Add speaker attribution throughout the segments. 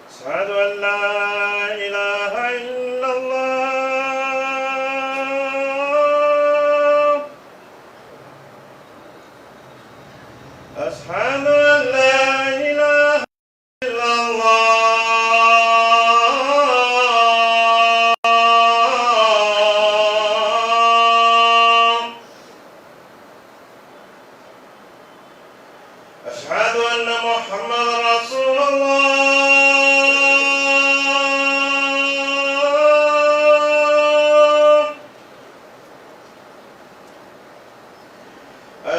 Speaker 1: أشهد أن لا إله إلا الله أشهد أن لا إله إلا الله أشهد أن محمدا رسول الله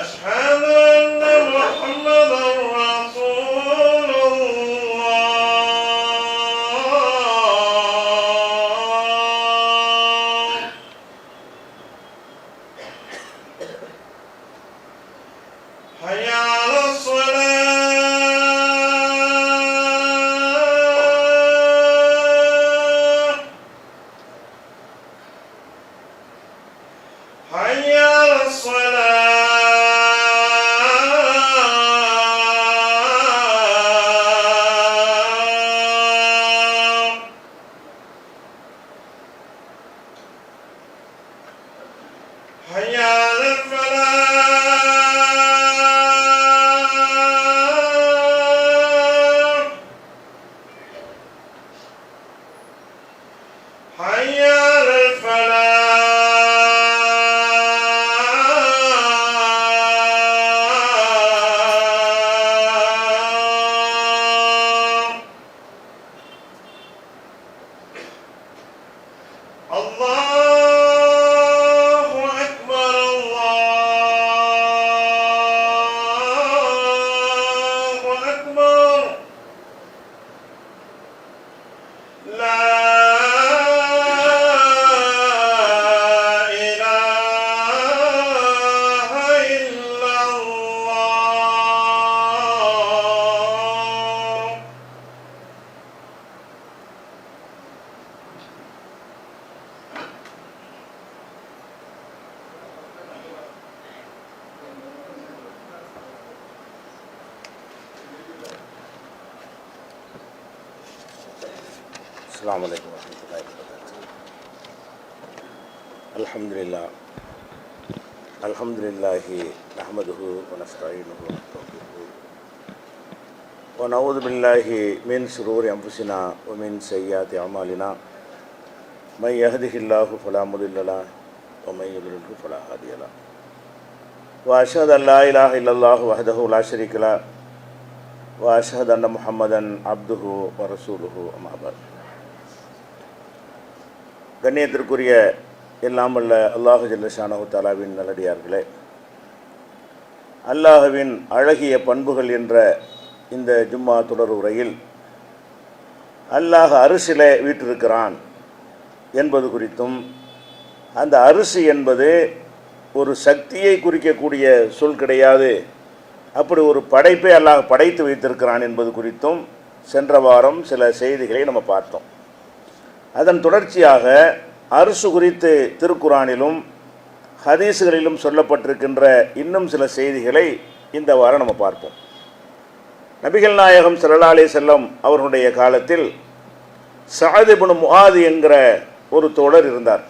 Speaker 1: أشهد أن محمدا رسول الله حي على الصلاة حي على الصلاة حي على الفلاح حي على الفلاح الله أكبر الله أكبر لا إله إلا الله
Speaker 2: السلام عليكم ورحمة الله وبركاته. الحمد لله نحمده ونستعينه ونستغفره ونعوذ بالله من شرور أنفسنا ومن سيئات أعمالنا من يهده الله فلا مضل له ومن يضلل فلا هادي له وأشهد أن لا إله إلا الله وحده لا شريك له وأشهد أن محمدا عبده ورسوله أما بعد. கண்ணியத்திற்குரிய எல்லாம் வல்ல அல்லாஹு ஜல்ல ஷானஹு தஆலாவின் நல்லடியார்களே, அல்லாஹ்வின் அழகிய பண்புகள் என்ற இந்த ஜும்மா தொடர் உரையில் அல்லாஹ் அரிசிலே வீற்றிருக்கிறான் என்பது குறித்தும், அந்த அரிசி என்பது ஒரு சக்தியை குறிக்கக்கூடிய சொல் கிடையாது, அப்படி ஒரு படைப்பை அல்லாஹ் படைத்து வைத்திருக்கிறான் என்பது குறித்தும் சென்ற வாரம் சில செய்திகளை நம்ம பார்த்தோம். அதன் தொடர்ச்சியாக அரிசி குறித்து திருக்குரானிலும் ஹதீஸுகளிலும் சொல்லப்பட்டிருக்கின்ற இன்னும் சில செய்திகளை இந்த வாரம் நம்ம பார்ப்போம். நபிகள் நாயகம் ஸல்லல்லாஹு அலைஹி வஸல்லம் அவர்களுடைய காலத்தில் சஅத் இப்னு முஆத் என்கிற ஒரு தோழர் இருந்தார்.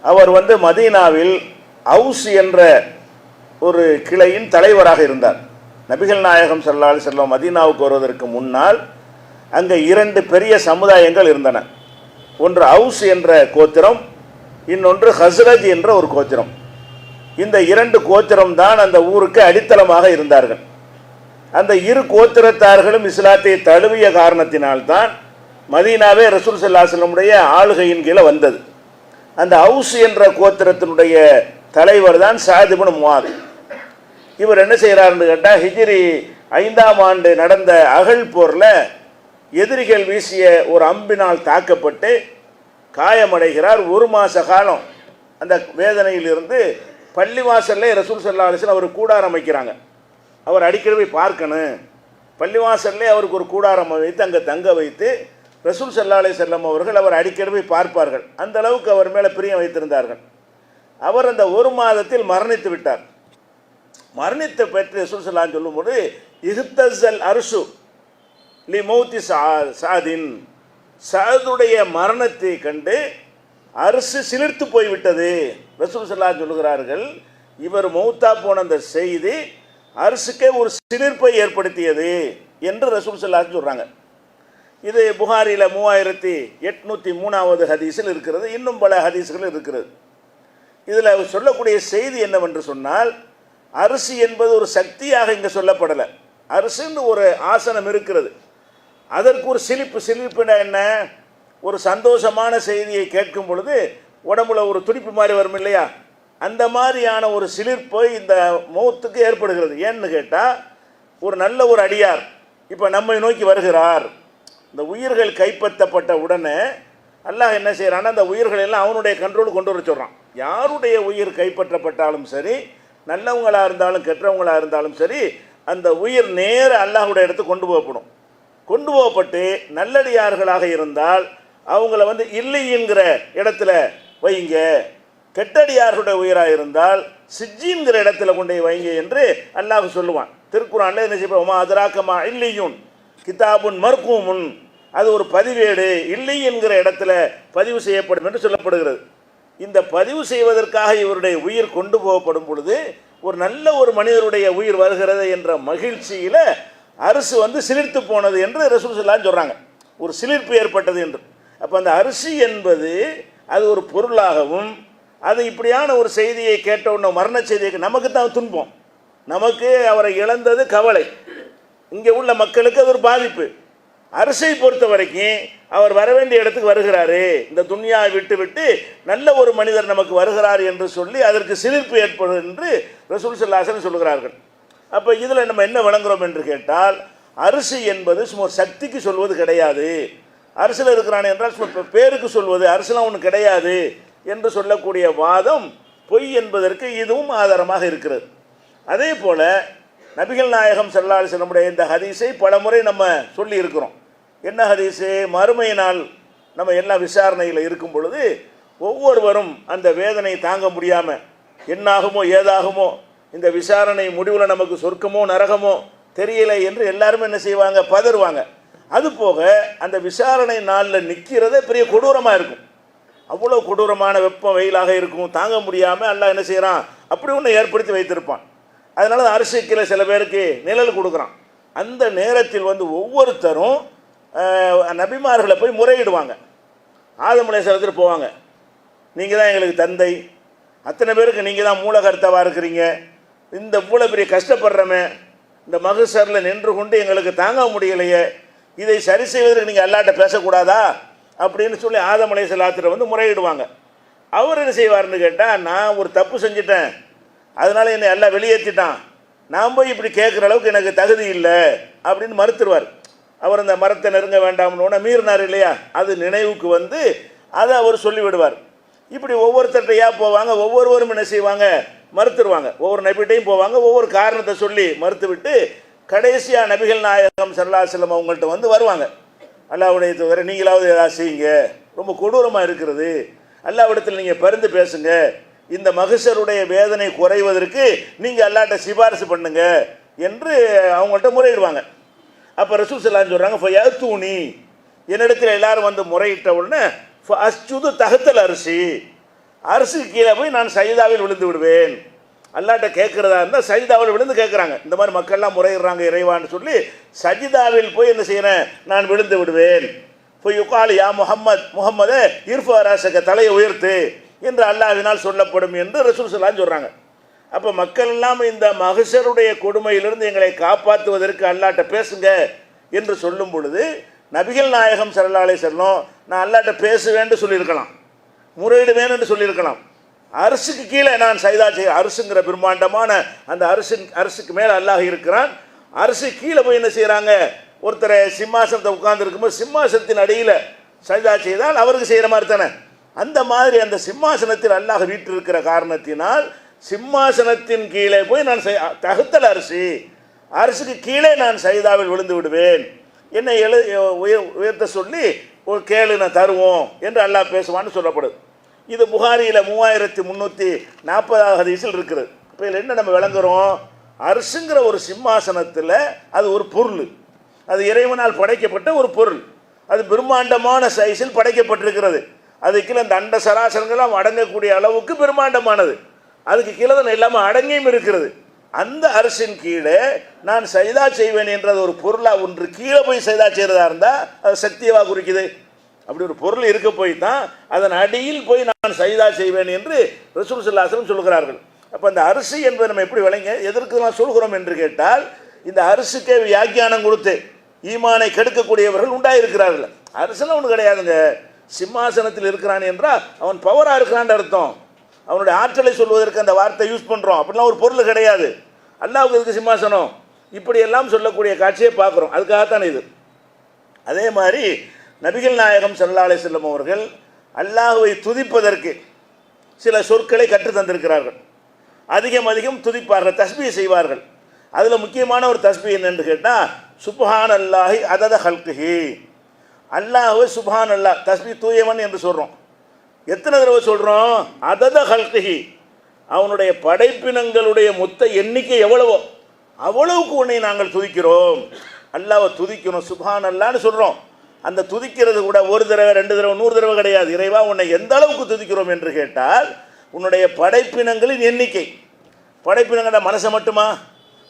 Speaker 2: அவர் மதீனாவில் அவுஸ் என்ற ஒரு கிளையின் தலைவராக இருந்தார். நபிகள் நாயகம் ஸல்லல்லாஹு அலைஹி வஸல்லம் மதீனாவுக்கு வருவதற்கு முன்னால் அங்கே இரண்டு பெரிய சமுதாயங்கள் இருந்தன. ஒன்று அவுஸ் என்ற கோத்திரம், இன்னொன்று ஹஸ்ரஜ் என்ற ஒரு கோத்திரம். இந்த இரண்டு கோத்திரம் தான் அந்த ஊருக்கு அடித்தளமாக இருந்தார்கள். அந்த இரு கோத்திரத்தார்களும் இஸ்லாத்தை தழுவிய காரணத்தினால்தான் மதீனாவே ரசூல் ஸல்லல்லாஹு அலைஹி வஸல்லமுடைய ஆளுகையின் கீழே வந்தது. அந்த அவுஸ் என்ற கோத்திரத்தினுடைய தலைவர் தான் சஅத் இப்னு முஆத். இவர் என்ன செய்கிறார்னு கேட்டால், ஹிஜ்ரி 5ஆம் ஆண்டு நடந்த அகழ் போரில் எதிரிகள் வீசிய ஒரு அம்பினால் தாக்கப்பட்டு காயமடைகிறார். 1 மாத காலம் அந்த வேதனையிலிருந்து பள்ளிவாசல்லே ரசூல் ஸல்லல்லாஹு அலைஹி வஸல்லம் அவர் கூடாரம் வைக்கிறாங்க. அவர் அடிக்கடி போய் பார்க்கணும். பள்ளிவாசல்லே அவருக்கு ஒரு கூடாரம் வைத்து அங்கே தங்க வைத்து ரசூல் ஸல்லல்லாஹு அலைஹி வஸல்லம் அவர்கள் அவர் அடிக்கடி போய் பார்ப்பார்கள். அந்த அளவுக்கு அவர் மேலே பிரியம் வைத்திருந்தார்கள். அவர் அந்த 1 மாதத்தில் மரணித்து விட்டார். மரணித்த பற்றி ரசூல் ஸல்லல்லாஹு அலைஹி வஸல்லம் சொல்லும்போது இஹ்தஸல் அர்ஷு லி மௌத்தி சாதின், சாதுடைய மரணத்தை கண்டு அரசு சிலிர்த்து போய்விட்டது. ரசூல் ஸல்லல்லாஹு அலைஹி வஸல்லம் சொல்லுகிறார்கள், இவர் மௌத்தா போன அந்த செய்தி அரசுக்கே ஒரு சிலிர்ப்பை ஏற்படுத்தியது என்று ரசூல் ஸல்லல்லாஹு அலைஹி வஸல்லம் சொல்கிறாங்க. இது புகாரியில் 3803வது ஹதீஸில் இருக்கிறது. இன்னும் பல ஹதீஸ்கள் இருக்கிறது. இதில் சொல்லக்கூடிய செய்தி என்னவென்று சொன்னால், அரிசி என்பது ஒரு சக்தியாக இங்கே சொல்லப்படலை. அரிசின்னு ஒரு ஆசனம் இருக்கிறது, அதற்கு ஒரு சிலிப்புனா என்ன, ஒரு சந்தோஷமான செய்தியை கேட்கும் பொழுது உடம்புல ஒரு துடிப்பு மாதிரி வரும் இல்லையா, அந்த மாதிரியான ஒரு சிலிர்ப்பை இந்த மௌத்துக்கு ஏற்படுகிறது. ஏன்னு கேட்டால், ஒரு நல்ல ஒரு அடியார் இப்போ நம்மை நோக்கி வருகிறார். இந்த உயிர்கள் கைப்பற்றப்பட்ட உடனே அல்லாஹ் என்ன செய்கிறான்னா, அந்த உயிர்கள் எல்லாம் அவனுடைய கண்ட்ரோல் கொண்டு வர சொல்கிறான். யாருடைய உயிர் கைப்பற்றப்பட்டாலும் சரி, நல்லவங்களாக இருந்தாலும் கெட்டவங்களாக இருந்தாலும் சரி, அந்த உயிர் நேர அல்லாஹுடைய இடத்துக்கு கொண்டு போகப்படும். கொண்டு போகப்பட்டு நல்லடியார்களாக இருந்தால் அவங்கள இல்லைங்கிற இடத்துல வைங்க, கெட்டடியார்களுடைய உயிராக இருந்தால் சிஜ்ஜின்கிற இடத்துல கொண்டு வைங்க என்று அல்லாஹ் சொல்லுவான். திருக்குறான்ல என்ன செய்வோம், அதராக்கமா இல்லையும் கிதாபுன் மர்கூமுன், அது ஒரு பதிவேடு இல்லை என்கிற இடத்துல பதிவு செய்யப்படும் என்று சொல்லப்படுகிறது. இந்த பதிவு செய்வதற்காக இவருடைய உயிர் கொண்டு போகப்படும் பொழுது ஒரு நல்ல ஒரு மனிதருடைய உயிர் வருகிறது என்ற மகிழ்ச்சியில் அரசு சிலிர்த்து போனது என்று ரசூல் ஸல்லல்லாஹு அலைஹி வஸல்லம் சொல்கிறாங்க. ஒரு சிலிர்ப்பு ஏற்பட்டது என்று. அப்போ அந்த அரிசி என்பது அது ஒரு பொருளாகவும், அது இப்படியான ஒரு செய்தியை கேட்ட உடனே மரண செய்தியை நமக்கு தான் துன்பம், நமக்கு அவரை இழந்தது கவலை, இங்கே உள்ள மக்களுக்கு அது ஒரு பாதிப்பு. அரசை பொறுத்த வரைக்கும் அவர் வர வேண்டிய இடத்துக்கு வருகிறாரு, இந்த துன்யாவை விட்டு விட்டு நல்ல ஒரு மனிதர் நமக்கு வருகிறார் என்று சொல்லி அதற்கு சிலிர்ப்பு ஏற்படும் என்று ரசூல் ஸல்லல்லாஹு அலைஹி வஸல்லம் சொல்கிறார்கள். அப்போ இதில் நம்ம என்ன வழங்குறோம் என்று கேட்டால், அரிசி என்பது சும்மா சக்திக்கு சொல்வது கிடையாது. அரசில் இருக்கிறானே என்றால் சும்மா பேருக்கு சொல்வது, அரசுலாம் ஒன்று கிடையாது என்று சொல்லக்கூடிய வாதம் பொய் என்பதற்கு இதுவும் ஆதாரமாக இருக்கிறது. அதே போல் நபிகள் நாயகம் ஸல்லல்லாஹு அலைஹி வஸல்லம் இந்த ஹதீஸை பல முறை நம்ம சொல்லி இருக்கிறோம். என்ன ஹதீஸு, மறுமையினால் நம்ம எல்லாம் விசாரணையில் இருக்கும் பொழுது ஒவ்வொருவரும் அந்த வேதனை தாங்க முடியாமல் என்னாகுமோ ஏதாகுமோ, இந்த விசாரணை முடிவில் நமக்கு சொர்க்கமோ நரகமோ தெரியலை என்று எல்லாருமே என்ன செய்வாங்க, பதறுவாங்க. அதுபோக அந்த விசாரணை நாளில் நிற்கிறதே பெரிய கொடூரமாக இருக்கும். அவ்வளோ கொடூரமான வெப்பம் வெயிலாக இருக்கும், தாங்க முடியாமல் அல்லாஹ் என்ன செய்கிறான், அப்படி ஒன்று ஏற்படுத்தி வைத்திருப்பான். அதனால அரசுக்கில் சில பேருக்கு நிழல் கொடுக்குறான். அந்த நேரத்தில் ஒவ்வொருத்தரும் நபிமார்களை போய் முறையிடுவாங்க. ஆதம் அலைஹிஸ்ஸலாத்துக்கு போவாங்க, நீங்கள் தான் எங்களுக்கு தந்தை, அத்தனை பேருக்கு நீங்கள் தான் மூலகர்த்தாவாக இருக்கிறீங்க, இந்த இவ்வளோ பெரிய கஷ்டப்படுறமே, இந்த மகசரில் நின்று கொண்டு எங்களுக்கு தாங்க முடியலையே, இதை சரி செய்வதற்கு நீங்கள் அல்லாட்ட பேசக்கூடாதா அப்படின்னு சொல்லி ஆதம் அலைஹிஸ்ஸலாத்துட்ட முறையிடுவாங்க. அவர் என்ன செய்வார்னு கேட்டால், நான் ஒரு தப்பு செஞ்சிட்டேன், அதனால் என்னை எல்லாம் வெளியேற்றிட்டான், நான் போய் இப்படி கேட்குற அளவுக்கு எனக்கு தகுதி இல்லை அப்படின்னு மறுத்துருவார். அவர் அந்த மரத்தை நெருங்க வேண்டாம்னு மீறினார் இல்லையா, அது நினைவுக்கு அதை அவர் சொல்லிவிடுவார். இப்படி ஒவ்வொருத்தர்கிட்டையா போவாங்க, ஒவ்வொருவரும் என்ன செய்வாங்க, மறுத்துருவாங்க. ஒவ்வொரு நபிட்டையும் போவாங்க, ஒவ்வொரு காரணத்தை சொல்லி மறுத்து விட்டு கடைசியாக நபிகள் நாயகம் ஸல்லல்லாஹு அலைஹி வஸல்லம் அவங்கள்ட்ட வருவாங்க. அல்லாஹ்வுடைய தூதரே, நீங்களாவது ஏதாவது செய்யுங்க, ரொம்ப கொடூரமாக இருக்கிறது, அல்லாஹ்விடத்தில் நீங்கள் பரிந்து பேசுங்க, இந்த மகசருடைய வேதனை குறைவதற்கு நீங்கள் அல்லாஹ்ட்ட சிபாரிசு பண்ணுங்க என்று அவங்கள்ட்ட முறையிடுவாங்க. அப்போ ரசூல் ஸல்லல்லாஹு அலைஹி வஸல்லம் சொல்கிறாங்க, ஃபயத்தூனி, என்னிடத்தில் எல்லாரும் முறையிட்ட உடனே அஸ்ஜுது தஹ்தல் அரிசி கீழே போய் நான் சஜிதாவில் விழுந்து விடுவேன். அல்லாட்ட கேட்குறதா இருந்தால் சஜிதாவில் விழுந்து கேட்குறாங்க, இந்த மாதிரி மக்கள்லாம் முறையிடுறாங்க இறைவான்னு சொல்லி சஜிதாவில் போய் என்ன செய்கிறேன், நான் விழுந்து விடுவேன். போய் யுகால் யா முஹம்மதே இர்ஃபா ராஸக, தலையை உயர்த்து என்று அல்லாஹ்வினால் சொல்லப்படும் என்று ரசூல் ஸல்லல்லாஹு அலைஹி வஸல்லம் சொல்கிறாங்க. அப்போ மக்கள் எல்லாம் இந்த மகசருடைய கொடுமையிலிருந்து எங்களை காப்பாற்றுவதற்கு அல்லாட்ட பேசுங்க என்று சொல்லும் பொழுது நபிகள் நாயகம் ஸல்லல்லாஹு அலைஹி வஸல்லம் நான் அல்லாட்ட பேசுவேன்னு சொல்லியிருக்கலாம், முறையிடுவேன் என்று சொல்லியிருக்கலாம். அரசுக்கு கீழே நான் சைதா செய்ய, அரசுங்கிற பிரம்மாண்டமான அந்த அரசுக்கு மேலே அல்லாஹ் இருக்கிறான். அரசு கீழே போய் என்ன செய்கிறாங்க, ஒருத்தரை சிம்மாசனத்தை உட்கார்ந்து இருக்கும்போது சிம்மாசனத்தின் அடியில் சஜிதா செய்தால் அவருக்கு செய்கிற மாதிரி தானே. அந்த மாதிரி அந்த சிம்மாசனத்தில் அல்லாஹ் வீற்றிருக்கிற காரணத்தினால் சிம்மாசனத்தின் கீழே போய் நான் தகுத்தல் அரசுக்கு கீழே நான் சஜிதாவில் விழுந்து விடுவேன், என்னை உயர்த்த சொல்லி ஒரு கேளு நான் தருவோம் என்று அல்லாஹ் பேசுவான்னு சொல்லப்படுது. இது புகாரியில் 3340 ஹதீஸில் இருக்குது. இப்போ இதில் என்ன நம்ம விளங்குறோம்? அரசுங்கிற ஒரு சிம்மாசனத்தில் அது ஒரு பொருள், அது இறைவனால் படைக்கப்பட்ட ஒரு பொருள், அது பிரம்மாண்டமான சைஸில் படைக்கப்பட்டிருக்கிறது. அதுக்கு கீழே அந்த அண்ட சராசரங்கள்லாம் அடங்கக்கூடிய அளவுக்கு பிரம்மாண்டமானது, அதுக்கு கீழே தான் எல்லாமே அடங்கியும் இருக்கிறது. அந்த அரசின் கீழே நான் சஜிதா செய்வேன் என்றது ஒரு பொருளாக ஒன்று கீழே போய் சஜிதா செய்கிறதா இருந்தால் அது சக்தியவாக குறிக்குது. அப்படி ஒரு பொருள் இருக்க போய் தான் அதன் அடியில் போய் நான் சஜிதா செய்வேன் என்று ரசூல் ஸல்லல்லாஹு அலைஹி வஸல்லம் சொல்கிறார்கள். அப்போ அந்த அரிசி என்பதை நம்ம எப்படி விளங்க எதற்கு நான் சொல்கிறோம் என்று கேட்டால், இந்த அரிசிக்கே வியாக்கியானம் கொடுத்து ஈமானை கெடுக்கக்கூடியவர்கள் உண்டாயிருக்கிறார்கள். அரசுலாம் ஒன்று கிடையாதுங்க. சிம்மாசனத்தில் இருக்கிறான் என்றால் அவன் பவராக இருக்கிறான் அர்த்தம். அவனுடைய ஆற்றலை சொல்வதற்கு அந்த வார்த்தை யூஸ் பண்ணுறோம். அப்படிலாம் ஒரு பொருள் கிடையாது. அல்லாஹ்வுக்கு இருக்கு சிம்மாசனம், இப்படியெல்லாம் சொல்லக்கூடிய காட்சியை பார்க்குறோம். அதுக்காகத்தான் இது. அதே மாதிரி நபிகள் நாயகம் ஸல்லல்லாஹு அலைஹி வஸல்லம் அவர்கள் அல்லாஹ்வை துதிப்பதற்கு சில சொற்களை கற்று தந்திருக்கிறார்கள். அதிகம் துதிப்பார்கள், தஸ்பீஹ் செய்வார்கள். அதில் முக்கியமான ஒரு தஸ்பீஹ் என்னென்று கேட்டால், சுப்ஹான் அல்லாஹி அதத ஹல்கிஹி, அல்லாஹ்வை சுப்ஹான் அல்லாஹ் தஸ்பீஹ் தூயவன் என்று சொல்கிறோம். எத்தனை தடவை சொல்கிறோம்? அதத ஹல்கிஹி, அவனுடைய படைப்பினங்களுடைய மொத்த எண்ணிக்கை எவ்வளவோ அவ்வளவுக்கு உன்னை நாங்கள் துதிக்கிறோம். அல்லாஹ்வை துதிக்கணும், சுப்ஹான் அல்லாஹ்னு சொல்கிறோம். அந்த துதிக்கிறது கூட ஒரு தடவை 2 தடவை 100 தடவை கிடையாது. இறைவா உன்னை எந்த அளவுக்கு துதிக்கிறோம் என்று கேட்டால், உன்னுடைய படைப்பினங்களின் எண்ணிக்கை. படைப்பினங்கள மனுஷன் மட்டுமா?